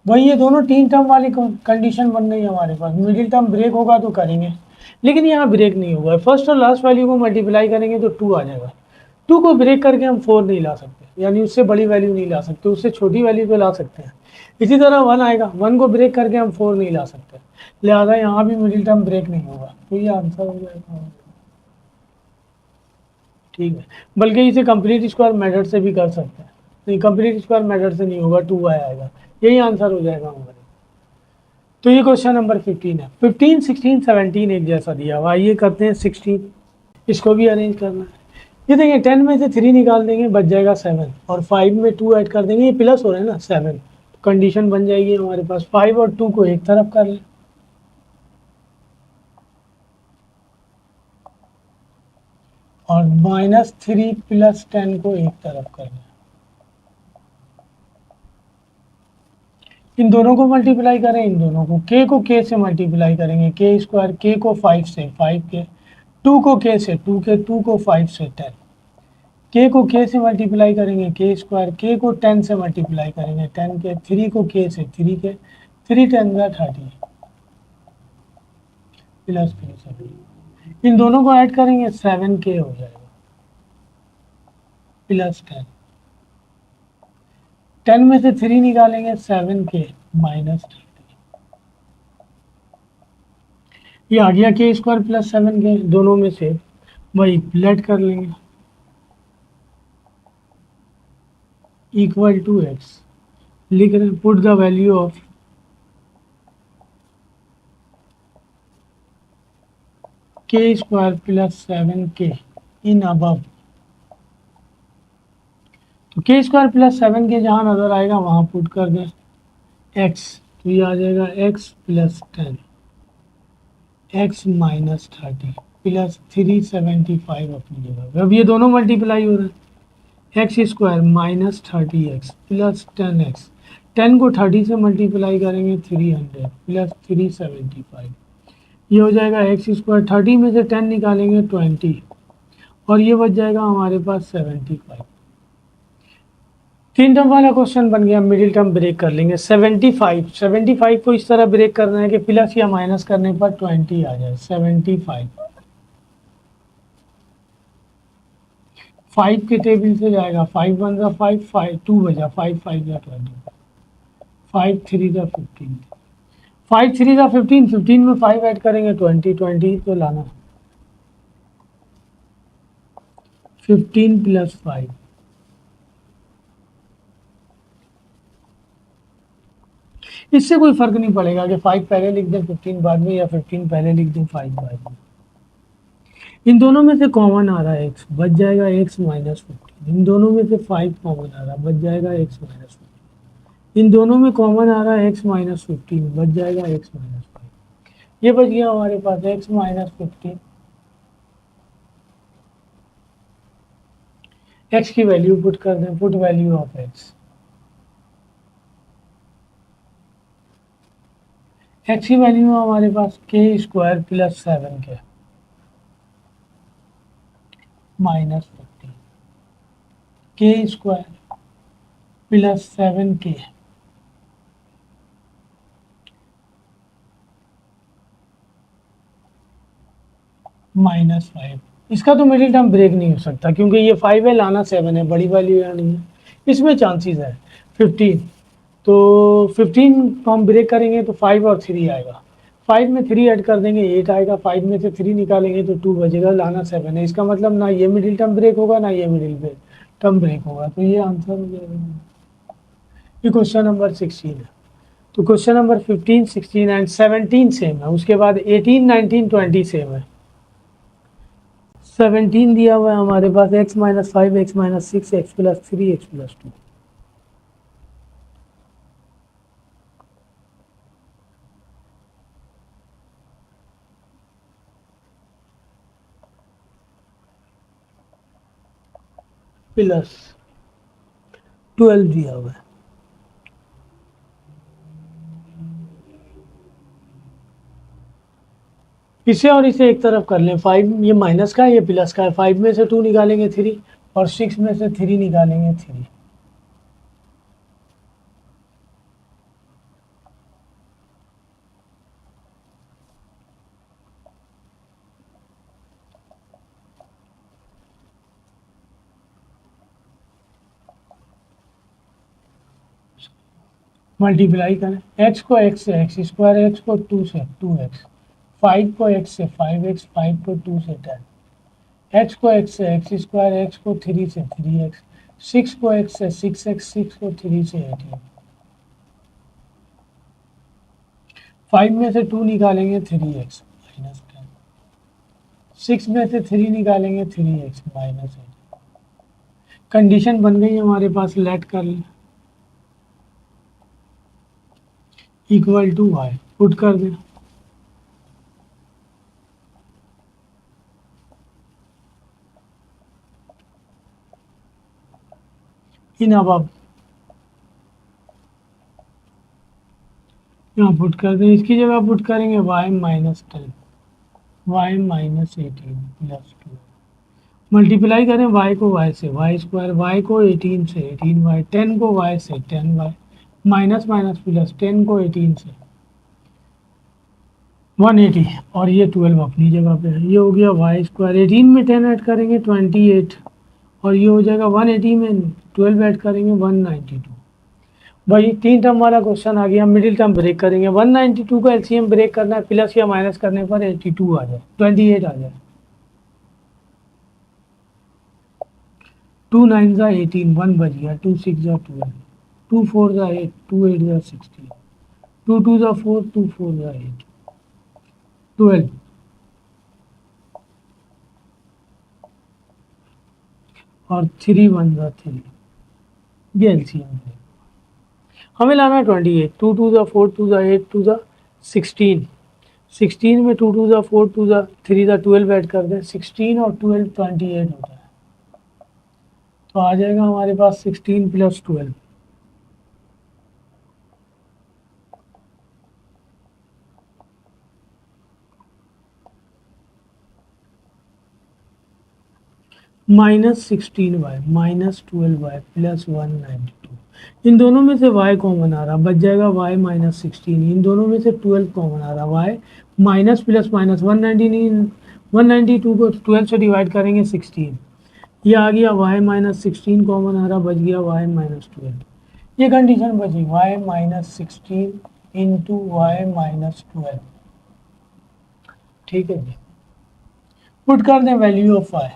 वही ये दोनों तीन टर्म वाली कंडीशन बन गई हमारे पास। मिडिल टर्म ब्रेक होगा तो करेंगे, लेकिन यहाँ ब्रेक नहीं होगा। फर्स्ट और लास्ट वैल्यू को मल्टीप्लाई करेंगे तो 2 आ जाएगा। 2 को ब्रेक करके हम 4 नहीं ला सकते, यानी उससे बड़ी वैल्यू नहीं ला सकते, उससे छोटी वैल्यू तो ला सकते हैं। इसी तरह 1 आएगा, 1 को ब्रेक करके हम 4 नहीं ला सकते, लिहाजा यहाँ भी मिडिल टर्म ब्रेक नहीं होगा, तो ये आंसर हो जाएगा। ठीक है, बल्कि इसे कंप्लीट स्क्वायर मेथड से भी कर सकते हैं। नहीं, कंप्लीट स्क्वायर मेथड से नहीं होगा, 2y आएगा, यही आंसर हो जाएगा हमारे। तो ये क्वेश्चन नंबर 15 है। 15, 16, 17 एक जैसा दिया हुआ। आइए करते हैं 16, इसको भी अरेंज करना है। ये देखिए 10 में से 3 निकाल देंगे, बच जाएगा 7, और 5 में 2 ऐड कर देंगे, ये प्लस हो रहा है ना 7, तो कंडीशन बन जाएगी हमारे पास 5 और 2 को एक तरफ कर लें, और -3 + 10 को एक तरफ कर लें। इन दोनों को मल्टीप्लाई करें, इन दोनों को k से मल्टीप्लाई करेंगे, k स्क्वायर, k को 5 से 5 के, 2 को k से 2 के, 2 को 5 से 10, k को k से मल्टीप्लाई करेंगे, k स्क्वायर, k को 10 से मल्टीप्लाई करेंगे 10 के, 3 को k से 3 के, 3 10 30 प्लस 3 7, इन दोनों को ऐड करेंगे 7k हो जाएगा प्लस 10, 10 में से 3 निकालेंगे 7k -30, ये आ गया k स्क्वायर प्लस 7k, दोनों में से वही प्लट कर लेंगे, इक्वल टू x, लिख रहे हैं put the value of k square plus 7k in above. तो k स्क्वायर प्लस 7k जहाँ नजर आएगा वहाँ पुट कर दें x, तो ये आ जाएगा x plus 10, x minus 30 plus 375 अपनी जगह पे। अब ये दोनों मल्टीप्लाई हो रहे हैं, x square minus 30x plus 10x, 10 को 30 से मल्टीप्लाई करेंगे 300 प्लस 375, ये हो जाएगा एक्स स्क्वायर, 30 में से 10 निकालेंगे 20, और ये बच जाएगा हमारे पास 75। तीन टर्म वाला क्वेश्चन बन गया, मिडिल टर्म ब्रेक कर लेंगे। 75 को इस तरह ब्रेक करना है कि प्लस या माइनस करने पर 20 आ जाए। 75 5 के टेबल से जाएगा, 5 1 जा 5, 5 2 बजा, 5 5 जा 20, 5 3 जा 15, 5 3 जा 15, 15 में 5 ऐड करेंगे 20, 20 तो लाना 15 प्लस 5, इससे कोई फर्क नहीं पड़ेगा कि 5 पहले लिख दें 15 बाद में, या 15 पहले लिख दें 5 बाद में। इन दोनों में से कॉमन आ रहा है x, बच जाएगा x माइनस 15, इन दोनों में से 5 कॉमन आ रहा है, बच जाएगा x माइनस 15, इन दोनों में कॉमन आ रहा है x माइनस 15, बच जाएगा x माइनस 5, ये बच गया हमारे पास x माइनस 15, x की वैल्यू पुट कर दें, put value of x, x की वैल्यू है हमारे पास k square plus 7k minus 15, k square plus 7k minus 5। इसका तो मिडिल टर्म ब्रेक नहीं हो सकता, क्योंकि ये 5 है, लाना 7 है, बड़ी वैल्यू यहाँ नहीं है, इसमें चांसेस है 15, तो 15 को हम ब्रेक करेंगे तो 5 और 3 आएगा, 5 में 3 ऐड कर देंगे 8 आएगा, 5 में से 3 निकालेंगे तो 2 बचेगा, लाना 7 है। इसका मतलब ना ये मिडिल टर्म ब्रेक होगा ना ये मिडिल टर्म ब्रेक होगा, तो ये आंसर हो जाएगा। ये क्वेश्चन नंबर 16 है। तो क्वेश्चन नंबर 15, 16 एंड 17 सेम है, उसके बाद 18, 19, 20 सेम है। 17 दिया हुआ है हमारे पास x minus 5, x minus 6, x plus 3, x plus 2, plus 12 दिया हुआ है। इसे और इसे एक तरफ कर लें, 5 ये माइनस का है, ये प्लस का है, 5 में से 2 निकालेंगे 3, और 6 में से 3 निकालेंगे 3, मल्टीप्लाई करें, एक्स को एक्स से एक्स स्क्वायर, एक्स को 2 से 2x, 5 को एक्स से 5x, 5 को 2 से 10, एक्स को एक्स से एक्स स्क्वायर, एक्स को 3 से 3x, 6 को एक्स से 6x, 6 को 3 से 18, 5 में से 2 निकालेंगे 3x माइनस 10, 6 में से 3 निकालेंगे 3x माइनस 8। कंडीशन बन गई हमारे पास, लेट कर लें इक्वल टू y, पुट कर दें, इन अब यहाँ पुट कर दें, इसकी जगह पुट करेंगे y minus 10, y minus 18 plus 2, multiply करें y को y से, y स्क्वायर, y को 18 से 18y, 10 को y से 10y, माइनस माइनस प्लस, 10 को 18 से 180, और ये 12 अपनी जगह पे है। ये हो गया वाई स्क्वायर, 18 में 10 ऐड करेंगे 28, और ये हो जाएगा 180 में 12 ऐड करेंगे 192। भाई 3 टर्म वाला क्वेश्चन आ गया, मिडिल टर्म ब्रेक करेंगे, 192 का एलसीएम ब्रेक करना है, प्लस या माइनस करने पर 82 आ जाए, 28 आ जाए, 2 9 जा 18, 1 बच गया, 2 6 जा 12, 2 4 जा 8, 2 8 जा 16, 2 2 जा 4, 2 4 जा 8, 12, और 3 1 जा 3, ये एलसीएम है। हमें लाना है 28, 2 2 जा 4, 2 जा 8, 2 जा 16, 16 में 2 2 जा 4, 2 जा 3 जा 12 ऐड कर दें, 16 और 12 28 होता है, तो आ जाएगा हमारे पास 16 plus 12, minus 16y minus 12y plus 192। इन दोनों में से y कॉमन आ रहा, बच जाएगा y माइनस 16, इन दोनों में से 12 कॉमन आ रहा, y माइनस प्लस माइनस 192 को 12 से डिवाइड करेंगे 16, ये आ गया y माइनस 16 कॉमन आ रहा, बच गया y माइनस 12। ये कंडीशन बची y minus 16 into y minus 12, ठीक है जी। पुट कर दें वैल्यू ऑफ y,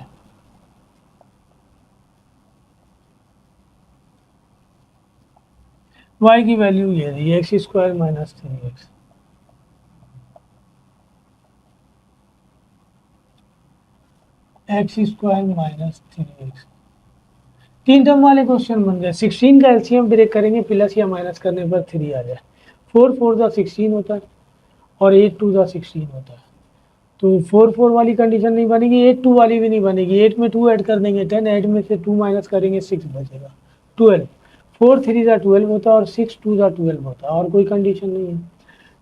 y की वैल्यू ये रही, x square minus 3x, x square minus 3x। 3 term वाले क्वेश्चन बन गए, 16 का एलसीएम ब्रेक करेंगे, प्लस या माइनस करने पर 3 आ जाए, 4 4 जा 16 होता है, और 8 2 जा 16 होता है, तो 4 4 वाली कंडीशन नहीं बनेगी, 8 2 वाली भी नहीं बनेगी, 8 में 2 ऐड कर देंगे 10, 8 में से 2 माइनस करेंगे 6 बचेगा 12, 4 3 जा 12 होता है, और 6 2 जा 12 होता है, और कोई कंडीशन नहीं है।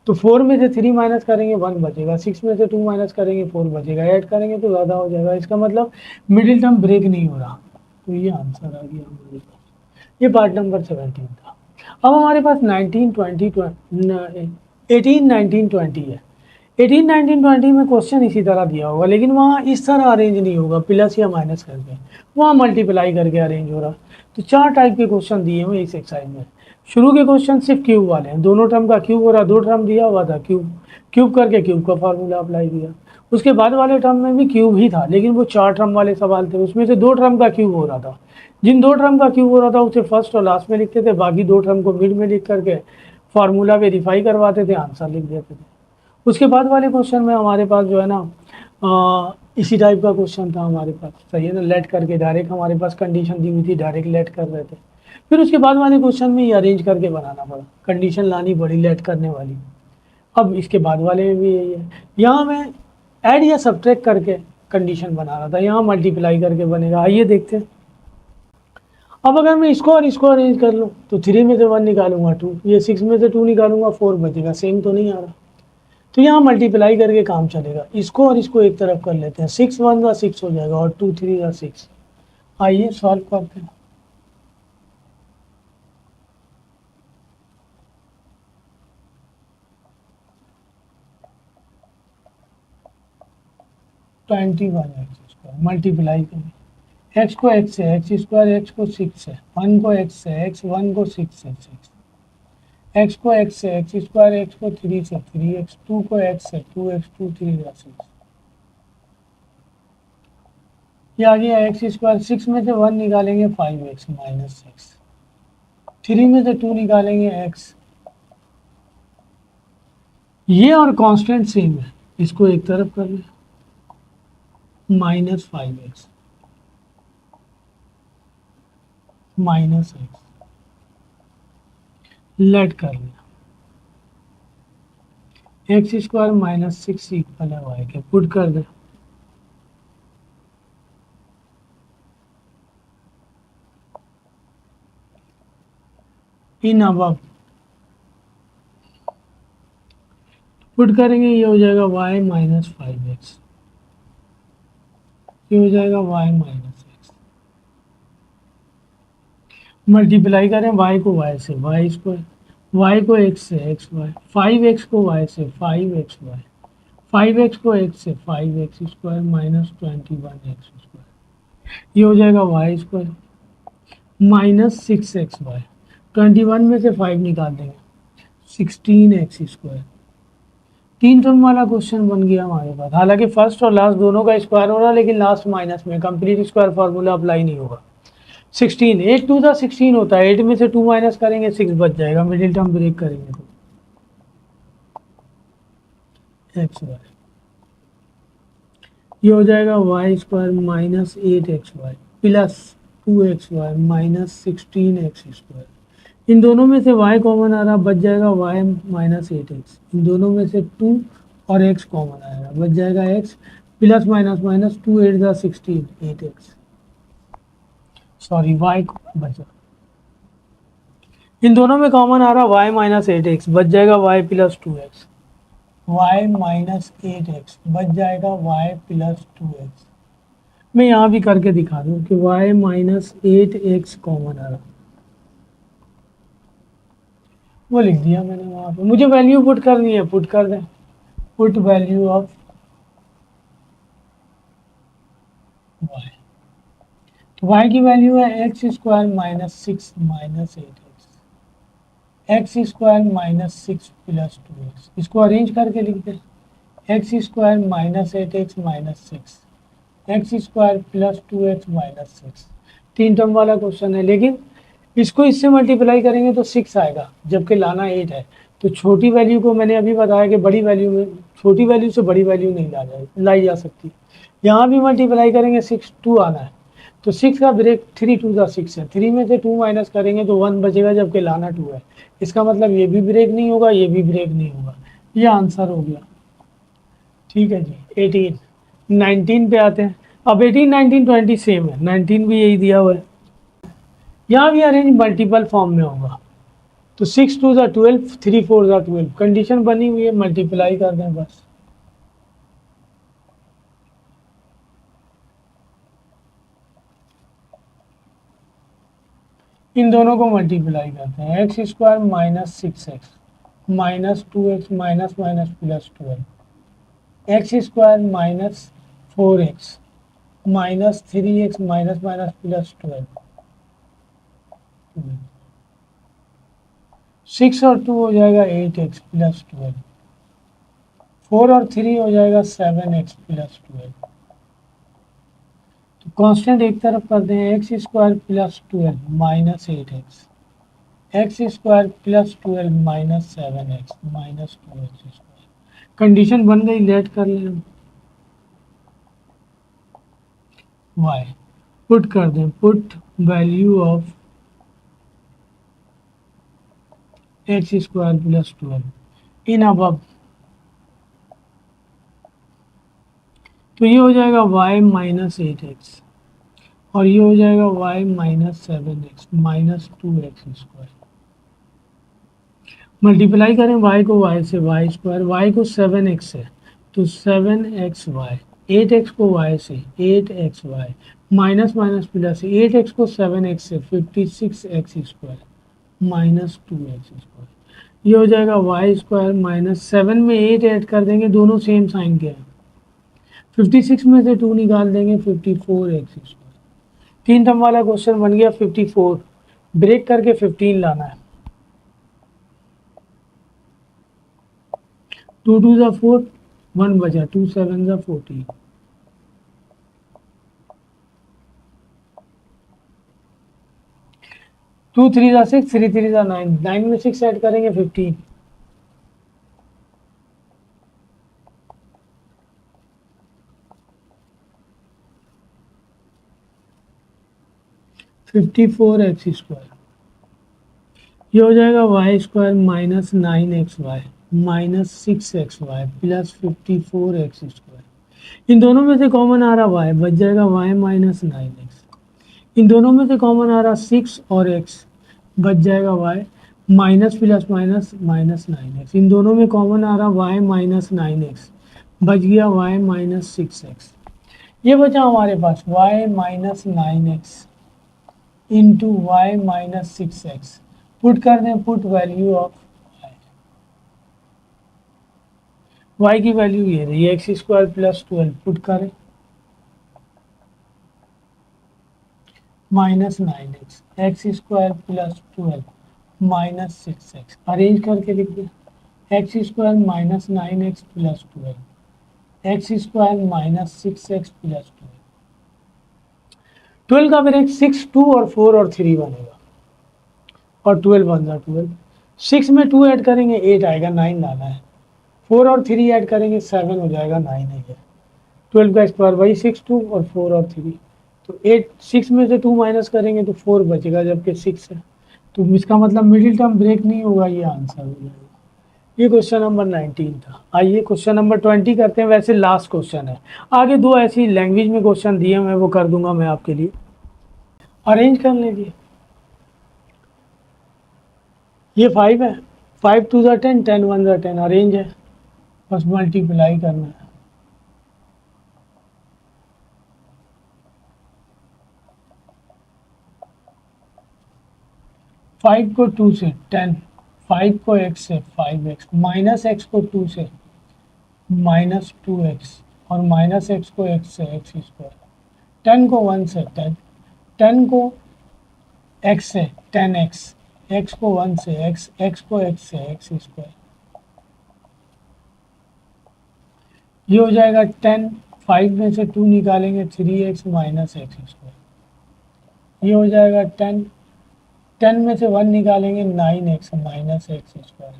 तो 4 में से 3 माइनस करेंगे 1 बचेगा, 6 में से 2 माइनस करेंगे 4 बचेगा, ऐड करेंगे तो ज़्यादा हो जाएगा, इसका मतलब मिडिल टर्म ब्रेक नहीं हो रहा, तो ये आंसर आ गया हमारे पास। ये पार्ट नंबर 17 था। अब हमारे पास 19 20 18 19 20 है। 18 19 20 में क्वेश्चन इसी तरह दिया होगा, लेकिन वहाँ इस तरह अरेंज नहीं होगा प्लस या माइनस करके, वहाँ मल्टीप्लाई करके अरेंज हो रहा। तो 4 टाइप के क्वेश्चन दिए हुए इस एक्सरसाइज में। शुरू के क्वेश्चन सिर्फ क्यूब वाले हैं, दोनों टर्म का क्यूब हो रहा, 2 टर्म दिया हुआ था, क्यूब क्यूब करके क्यूब का फार्मूला अप्लाई किया। उसके बाद वाले टर्म में भी क्यूब ही था, लेकिन वो 4 टर्म वाले सवाल थे, उसमें से 2 टर्म का क्यूब हो रहा था। जिन 2 टर्म का क्यूब हो रहा था उसे फर्स्ट और लास्ट में लिखते थे, बाकी 2 टर्म को मिड में लिख करके फार्मूला वेरीफाई करवाते थे, आंसर लिख देते थे। उसके बाद वाले क्वेश्चन में हमारे पास जो है ना इसी टाइप का क्वेश्चन था हमारे पास, सही है ना, लेट करके डायरेक्ट हमारे पास कंडीशन दी हुई थी, डायरेक्ट लेट कर रहे थे। फिर उसके बाद वाले क्वेश्चन में ये अरेंज करके बनाना पड़ा, कंडीशन लानी पड़ी लेट करने वाली। अब इसके बाद वाले में भी यही है, यहाँ मैं ऐड या सब्ट्रैक्ट करके कंडीशन बना रहा था, यहाँ मल्टीप्लाई करके बनेगा। आइए देखते हैं। अब अगर मैं इसको और इसको अरेंज कर लूँ तो 3 में से 1 निकालूंगा 2, ये 6 में से 2 निकालूंगा 4 बचेगा, सेम तो नहीं आ रहा, तो यहाँ मल्टीप्लाई करके काम चलेगा। इसको और इसको एक तरफ कर लेते हैं, 6 1 जा 6 हो जाएगा, और 2 3 जा 6। आइए सॉल्व करते हैं। Twenty one x square multiply करें, एक्स को एक्स से एक्स स्क्वायर, एक्स को 6 से, 1 को एक्स से एक्स, 1 को 6 से 6, एक्स को एक्स से एक्स स्क्वायर, एक्स को 3 से 3x, 2 को एक्स से 2x, 2 3 6, ये आ गया एक्स स्क्वायर। 6 में से 1 निकालेंगे 5x माइनस 6, 3 में से 2 निकालेंगे x, ये और कांस्टेंट सेम है, इसको एक तरफ कर ले, minus 5x minus x, late कर लिया, एक्स स्क्वायर माइनस 6 इक्वल है वाई के, पुट कर दे, इन अब पुट करेंगे, ये हो जाएगा y माइनस 5x, ये हो जाएगा y माइनस एक्स, मल्टीप्लाई करें y को y से, y स्क्वायर, y को x से एक्स वाई, 5x को y से 5x वाई, 5x को x से 5x square minus 21x square, ये हो जाएगा y square minus 6x Y, 21 में से 5 निकाल देंगे 16x स्क्वायर। 3 टर्म वाला क्वेश्चन बन गया हमारे पास। हालांकि फर्स्ट और लास्ट दोनों का स्क्वायर हो रहा है, लेकिन लास्ट माइनस में, कंप्लीट स्क्वायर फार्मूला अप्लाई नहीं होगा। 16, 8 2 16 होता है, 8 में से 2 माइनस करेंगे 6 बच जाएगा, मिडिल टर्म ब्रेक करेंगे तो एक्स वाई, ये हो जाएगा Y square minus 8x Y plus 2x Y minus 16x square. इन दोनों में से y कॉमन आ रहा, बच जाएगा y माइनस 8x, इन दोनों में से 2 और x कॉमन आएगा, बच जाएगा x plus minus minus 2 8 16 8x, sorry y बचा, इन दोनों में कॉमन आ रहा y माइनस 8x, बच जाएगा y plus 2x, y minus 8x बच जाएगा y प्लस 2x। मैं यहाँ भी करके दिखा दूँ कि y माइनस 8x कॉमन आ रहा, वो लिख दिया मैंने वहाँ पे। मुझे वैल्यू पुट करनी है, पुट कर दें, पुट वैल्यू ऑफ y, तो y की वैल्यू है x square minus 6 minus 8x, x square minus 6 plus 2x, इसको अरेंज करके लिख दें, x square minus 8x minus 6, x square plus 2x minus 6। 3 term वाला क्वेश्चन है, लेकिन इसको इससे मल्टीप्लाई करेंगे तो 6 आएगा, जबकि लाना 8 है। तो छोटी वैल्यू को मैंने अभी बताया कि बड़ी वैल्यू में, छोटी वैल्यू से बड़ी वैल्यू नहीं लाई जा सकती। यहाँ भी मल्टीप्लाई करेंगे 6, 2 आना है, तो 6 का ब्रेक 3 2 6 है, 3 में से 2 माइनस करेंगे तो 1 बचेगा, जबकि लाना 2 है। इसका मतलब ये भी ब्रेक नहीं होगा, ये भी ब्रेक नहीं होगा, ये आंसर हो गया। ठीक है जी। 18 19 पे आते हैं। अब 18 19 20 सेम है, 19 भी यही दिया हुआ है, यहाँ भी अरेंज मल्टीपल फॉर्म में होगा। तो 6 2 12, 3 4 12, कंडीशन बनी हुई है, मल्टीप्लाई कर दें बस। इन दोनों को मल्टीप्लाई करते हैं, x square minus 6x minus 2x minus minus plus 12, x square minus 4x minus 3x minus minus plus 12, 6 और 2 हो जाएगा 8x प्लस 12, 4 और 3 हो जाएगा 7x प्लस 12। तो कांस्टेंट एक तरफ कर दें, x square plus 12 minus 8x, x square plus 12 minus 7x minus 2x square. Condition बन गई, लेट कर लें, y पुट कर दें, put value of x square plus 12 इन अब, तो ये हो जाएगा y माइनस 8x और ये हो जाएगा y minus 7x minus 2x square. Multiply करें y को y से, y स्क्वायर, y को 7x है तो 7xy, 8x को y से 8xy minus minus plus, 8x को 7x से 56x square minus 2x square. ये हो जाएगा y स्क्वायर माइनस 7 में 8 ऐड कर देंगे, दोनों सेम साइन के हैं, 56 में से 2 निकाल देंगे 54x स्क्वायर। 3 टर्म वाला क्वेश्चन बन गया 54, ब्रेक करके 15 लाना है। 2 2 ज़ा 4, 1 बचा, 2 7 ज़ा 14, 2 3 ज़ा 6, 3 3 ज़ा 9, 9 में 6 ऐड करेंगे 15, 54 एक्स स्क्वायर, ये हो जाएगा Y square minus 9xy minus 6xy plus 54 X square. इन दोनों में से कॉमन आ रहा y, बच जाएगा y माइनस 9x। इन दोनों में से कॉमन आ रहा 6 और x, बच जाएगा y minus plus minus minus 9x। इन दोनों में कॉमन आ रहा y माइनस 9x, बच गया y माइनस 6x। ये बचा हमारे पास y minus 9x into y minus 6x। Put कर दें, पुट वैल्यू ऑफ y की वैल्यू ये रही एक्स स्क्वायर प्लस 12, पुट करें minus 9x, x square plus 12 minus 6x, arrange करके लिख दें x square minus 9x plus 12, x square minus 6x plus 12 का फिर एक 6, 2 और 4 और 3 बनेगा और 12 बन जाए 12, 6 में 2 ऐड करेंगे 8 आएगा, 9 लाना है, 4 और 3 ऐड करेंगे 7 हो जाएगा, 9 है। 12 का स्क्वायर वही 6 2 और 4 और 3, तो 8, 6 में से 2 माइनस करेंगे तो 4 बचेगा जबकि 6 है, तो इसका मतलब मिडिल टर्म ब्रेक नहीं होगा, ये आंसर हो जाएगा। ये क्वेश्चन नंबर 19 था। आइए क्वेश्चन नंबर 20 करते हैं, वैसे लास्ट क्वेश्चन है, आगे दो ऐसी लैंग्वेज में क्वेश्चन दिए मैं वो कर दूंगा मैं आपके लिए, अरेंज कर लीजिए। ये 5 है, 5 2 ज़ा 10, 10 1 ज़ा 10, अरेंज है, बस मल्टीप्लाई करना है। 5 को 2 से 10, 5 को x से 5x, माइनस x को 2 से माइनस 2x और माइनस x को x से x स्क्वायर, 10 को 1 से 10, 10 को x से 10x, x को 1 से x, x को x से x स्क्वायर, ये हो जाएगा 10, 5 में से 2 निकालेंगे 3x माइनस x स्क्वायर, ये हो जाएगा 10, 10 में से 1 निकालेंगे 9x माइनस एक्स स्क्वायर।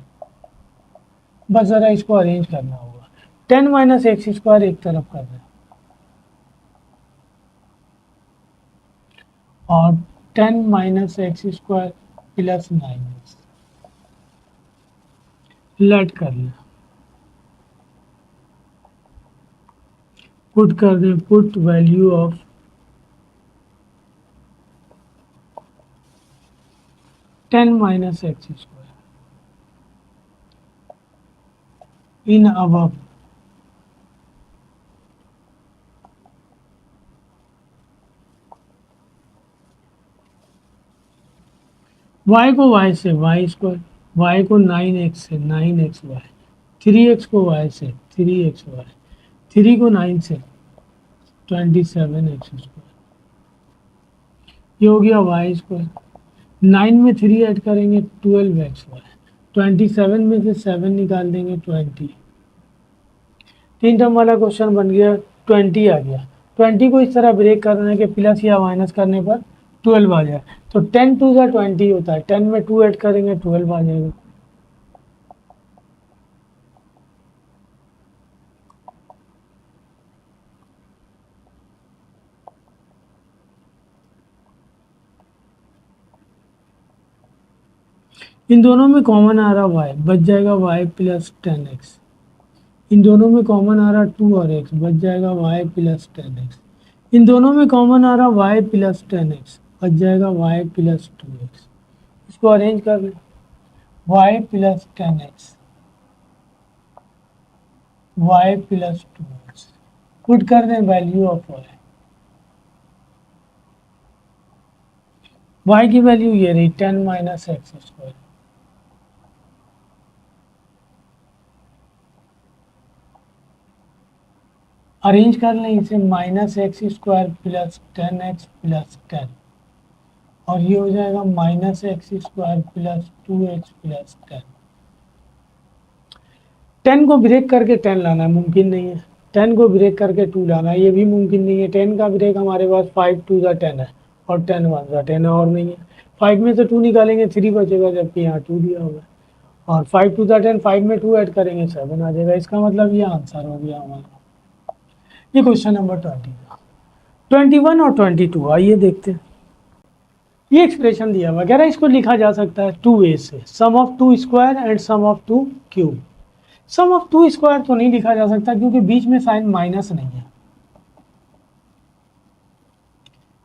बस ज़रा इसको अरेंज करना होगा, 10 माइनस एक्स स्क्वायर एक तरफ कर दें और 10 minus x square plus 9x let कर लें, पुट कर दें, put value of ten minus x square in above y को y से y स्क्वायर, y को 9x से 9xy, 3x को y से 3xy, 3 को 9 से 27x स्क्वायर, ये हो गया y स्क्वायर, 9 में 3 ऐड करेंगे 12xy, 27 में से 7 निकाल देंगे 20, तीन टर्म वाला क्वेश्चन बन गया, 20 आ गया। 20 को इस तरह ब्रेक करना है कि प्लस या माइनस करने पर 12 आ जाए, तो 10 2 ज़ा 20 होता है, 10 में 2 ऐड करेंगे 12 आ जाएगा। इन दोनों में कॉमन आ रहा y, बच जाएगा y प्लस 10x। इन दोनों में कॉमन आ रहा 2 और x, बच जाएगा y प्लस 10x। इन दोनों में कॉमन आ रहा y प्लस 10x, बच जाएगा y प्लस 2x। इसको अरेंज कर लें, y plus 10x, y plus 2x, put कर दें वैल्यू ऑफ y की वैल्यू ये रही 10 माइनस एक्स स्क्वायर, अरेंज कर लें इसे, minus x square plus 10x plus 10 और ये हो जाएगा minus x square plus 2x plus 10। 10 को ब्रेक करके 10 लाना है, मुमकिन नहीं है। 10 को ब्रेक करके 2 लाना है, ये भी मुमकिन नहीं है। 10 का ब्रेक हमारे पास 5 2 ज़ा 10 है और 10 1 ज़ा 10 है और नहीं है। 5 में से 2 निकालेंगे 3 बचेगा, जबकि यहाँ 2 दिया हुआ है। और 5 2 ज़ा 10, 5 में 2 ऐड करेंगे 7 आ जाएगा। इसका मतलब ये आंसर हो गया हमारा। ये क्वेश्चन नंबर 20 था। 21 और 22 आइए देखते हैं। ये एक्सप्रेशन दिया हुआ, कह रहा है इसको लिखा जा सकता है 2 वे से, sum of 2 square and sum of 2 cube. Sum of 2 square तो नहीं लिखा जा सकता क्योंकि बीच में साइन माइनस नहीं है।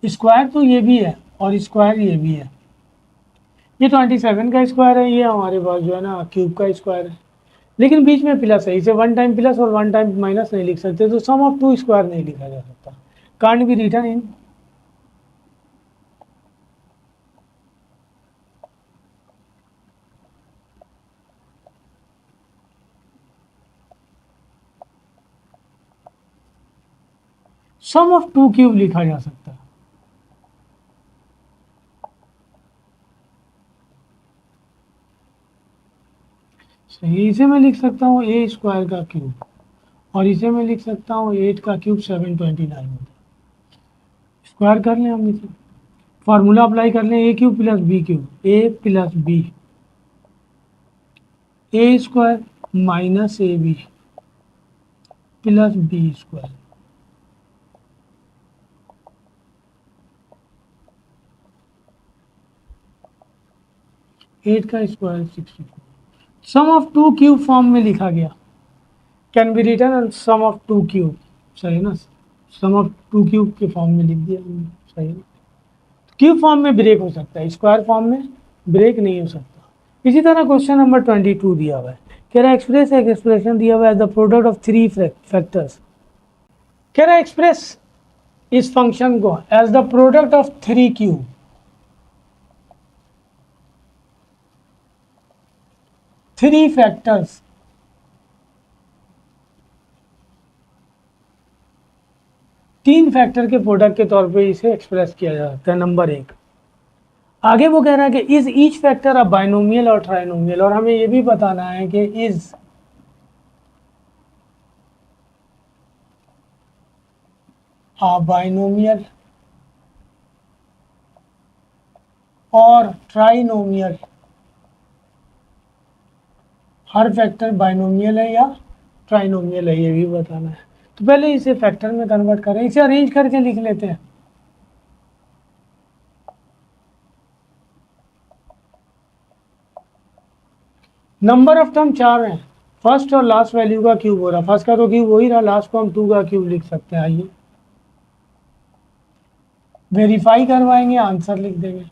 स्क्वायर तो ये भी है और स्क्वायर ये भी है। ये 27 का स्क्वायर है, ये हमारे पास जो है ना क्यूब का स्क्वायर है, लेकिन बीच में प्लस है। इसे 1 टाइम प्लस और 1 टाइम माइनस नहीं लिख सकते, तो सम ऑफ 2 स्क्वायर नहीं लिखा जा सकता। Can't be written in sum of 2 cube लिखा जा सकता है। सही, इसे मैं लिख सकता हूँ ए स्क्वायर का क्यूब और इसे मैं लिख सकता हूँ 8 का क्यूब 729 होता है। स्क्वायर कर लें हम इसे, फार्मूला अप्लाई कर लें, A cube plus B cube, A plus B, A square minus A B plus B square. 8 का square 64। Sum of 2 cube form में लिखा गया, can be written sum of 2 cube. सही ना, सम ऑफ 2 क्यूब के form में लिख दिया हमने। सही ना, क्यूब फॉर्म में ब्रेक हो सकता है, स्क्वायर फॉर्म में ब्रेक नहीं हो सकता। इसी तरह क्वेश्चन नंबर 22 दिया हुआ है, कह रहा है एक्सप्रेस, एक एक्सप्रेशन दिया हुआ है द प्रोडक्ट ऑफ 3 फैक्टर्स। कह रहा है एक्सप्रेस इस फंक्शन को as the product of 3 cube. 3 factors, 3 factor के प्रोडक्ट के तौर पे इसे एक्सप्रेस किया जा सकता है। नंबर 1, आगे वो कह रहा है कि is each factor a binomial और ट्राइनोमियल, और हमें ये भी बताना है कि इज अ बाइनोमियल और ट्राइनोमियल, हर फैक्टर बाइनोमियल है या ट्राइनोमियल है, ये भी बताना है। तो पहले इसे फैक्टर में कन्वर्ट करें, इसे अरेंज करके लिख लेते हैं। नंबर ऑफ टर्म 4 हैं, फर्स्ट और लास्ट वैल्यू का क्यूब हो रहा, फर्स्ट का तो क्यूब हो ही रहा, लास्ट को हम 2 का क्यूब लिख सकते हैं। आइए वेरीफाई करवाएंगे, आंसर लिख देंगे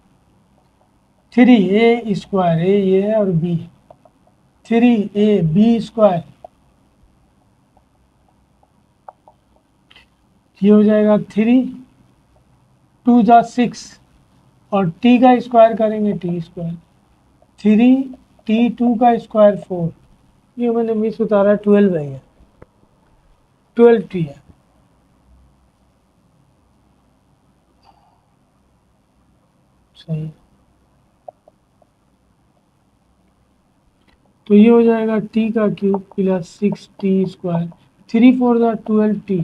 3 ए स्क्वायर, ए ये है और बी 3 ए बी स्क्वायर, ये हो जाएगा 3 2 ज़ा 6 और टी का स्क्वायर करेंगे टी स्क्वायर 3 टी 2 का स्क्वायर 4, ये मैंने मिस उतारा 12 है, ये 12 टी है। सही, तो ये हो जाएगा टी का क्यूब प्लस 6 टी स्क्वायर, 3 4 ज़ा 12 टी।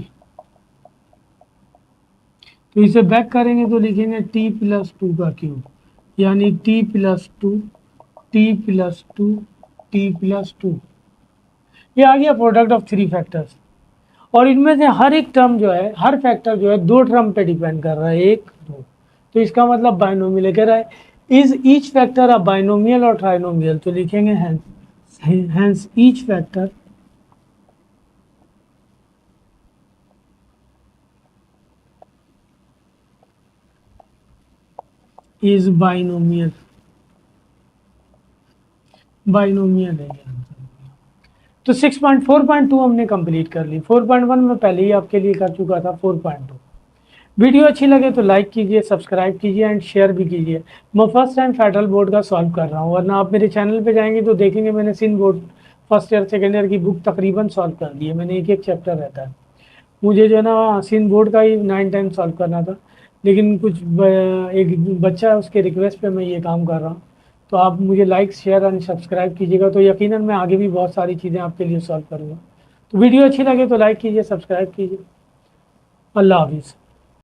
तो इसे बैक करेंगे तो लिखेंगे टी प्लस 2 का क्यूब, यानी T plus 2 T plus 2 T plus 2। ये आ गया प्रोडक्ट ऑफ 3 फैक्टर्स, और इनमें से हर एक टर्म जो है, हर फैक्टर जो है 2 टर्म पे डिपेंड कर रहा है, 1 2। तो इसका मतलब बाइनोमियल कह रहा है is each factor a binomial और ट्राइनोमियल, तो लिखेंगे hence each factor is binomial, binomial है ये आंसर। तो 4.2 हमने कंप्लीट कर ली, 4.1 में पहले ही आपके लिए कर चुका था। 4.2 वीडियो अच्छी लगे तो लाइक कीजिए, सब्सक्राइब कीजिए एंड शेयर भी कीजिए। मैं फर्स्ट टाइम फेडरल बोर्ड का सॉल्व कर रहा हूँ, वरना आप मेरे चैनल पे जाएंगे तो देखेंगे मैंने Sindh board first year second year की बुक तकरीबन सॉल्व कर दी है मैंने, एक एक चैप्टर रहता है। मुझे जो है ना सिंध बोर्ड का ही 9 टाइम सॉल्व करना था, लेकिन कुछ एक बच्चा है उसके रिक्वेस्ट पे मैं ये काम कर रहा हूँ, तो आप मुझे लाइक शेयर एंड सब्सक्राइब कीजिएगा, तो यकीनन मैं आगे भी बहुत सारी चीज़ें आपके लिए सॉल्व करूँगा। तो वीडियो अच्छी लगे तो लाइक कीजिए, सब्सक्राइब कीजिए। अल्लाह हाफिज़।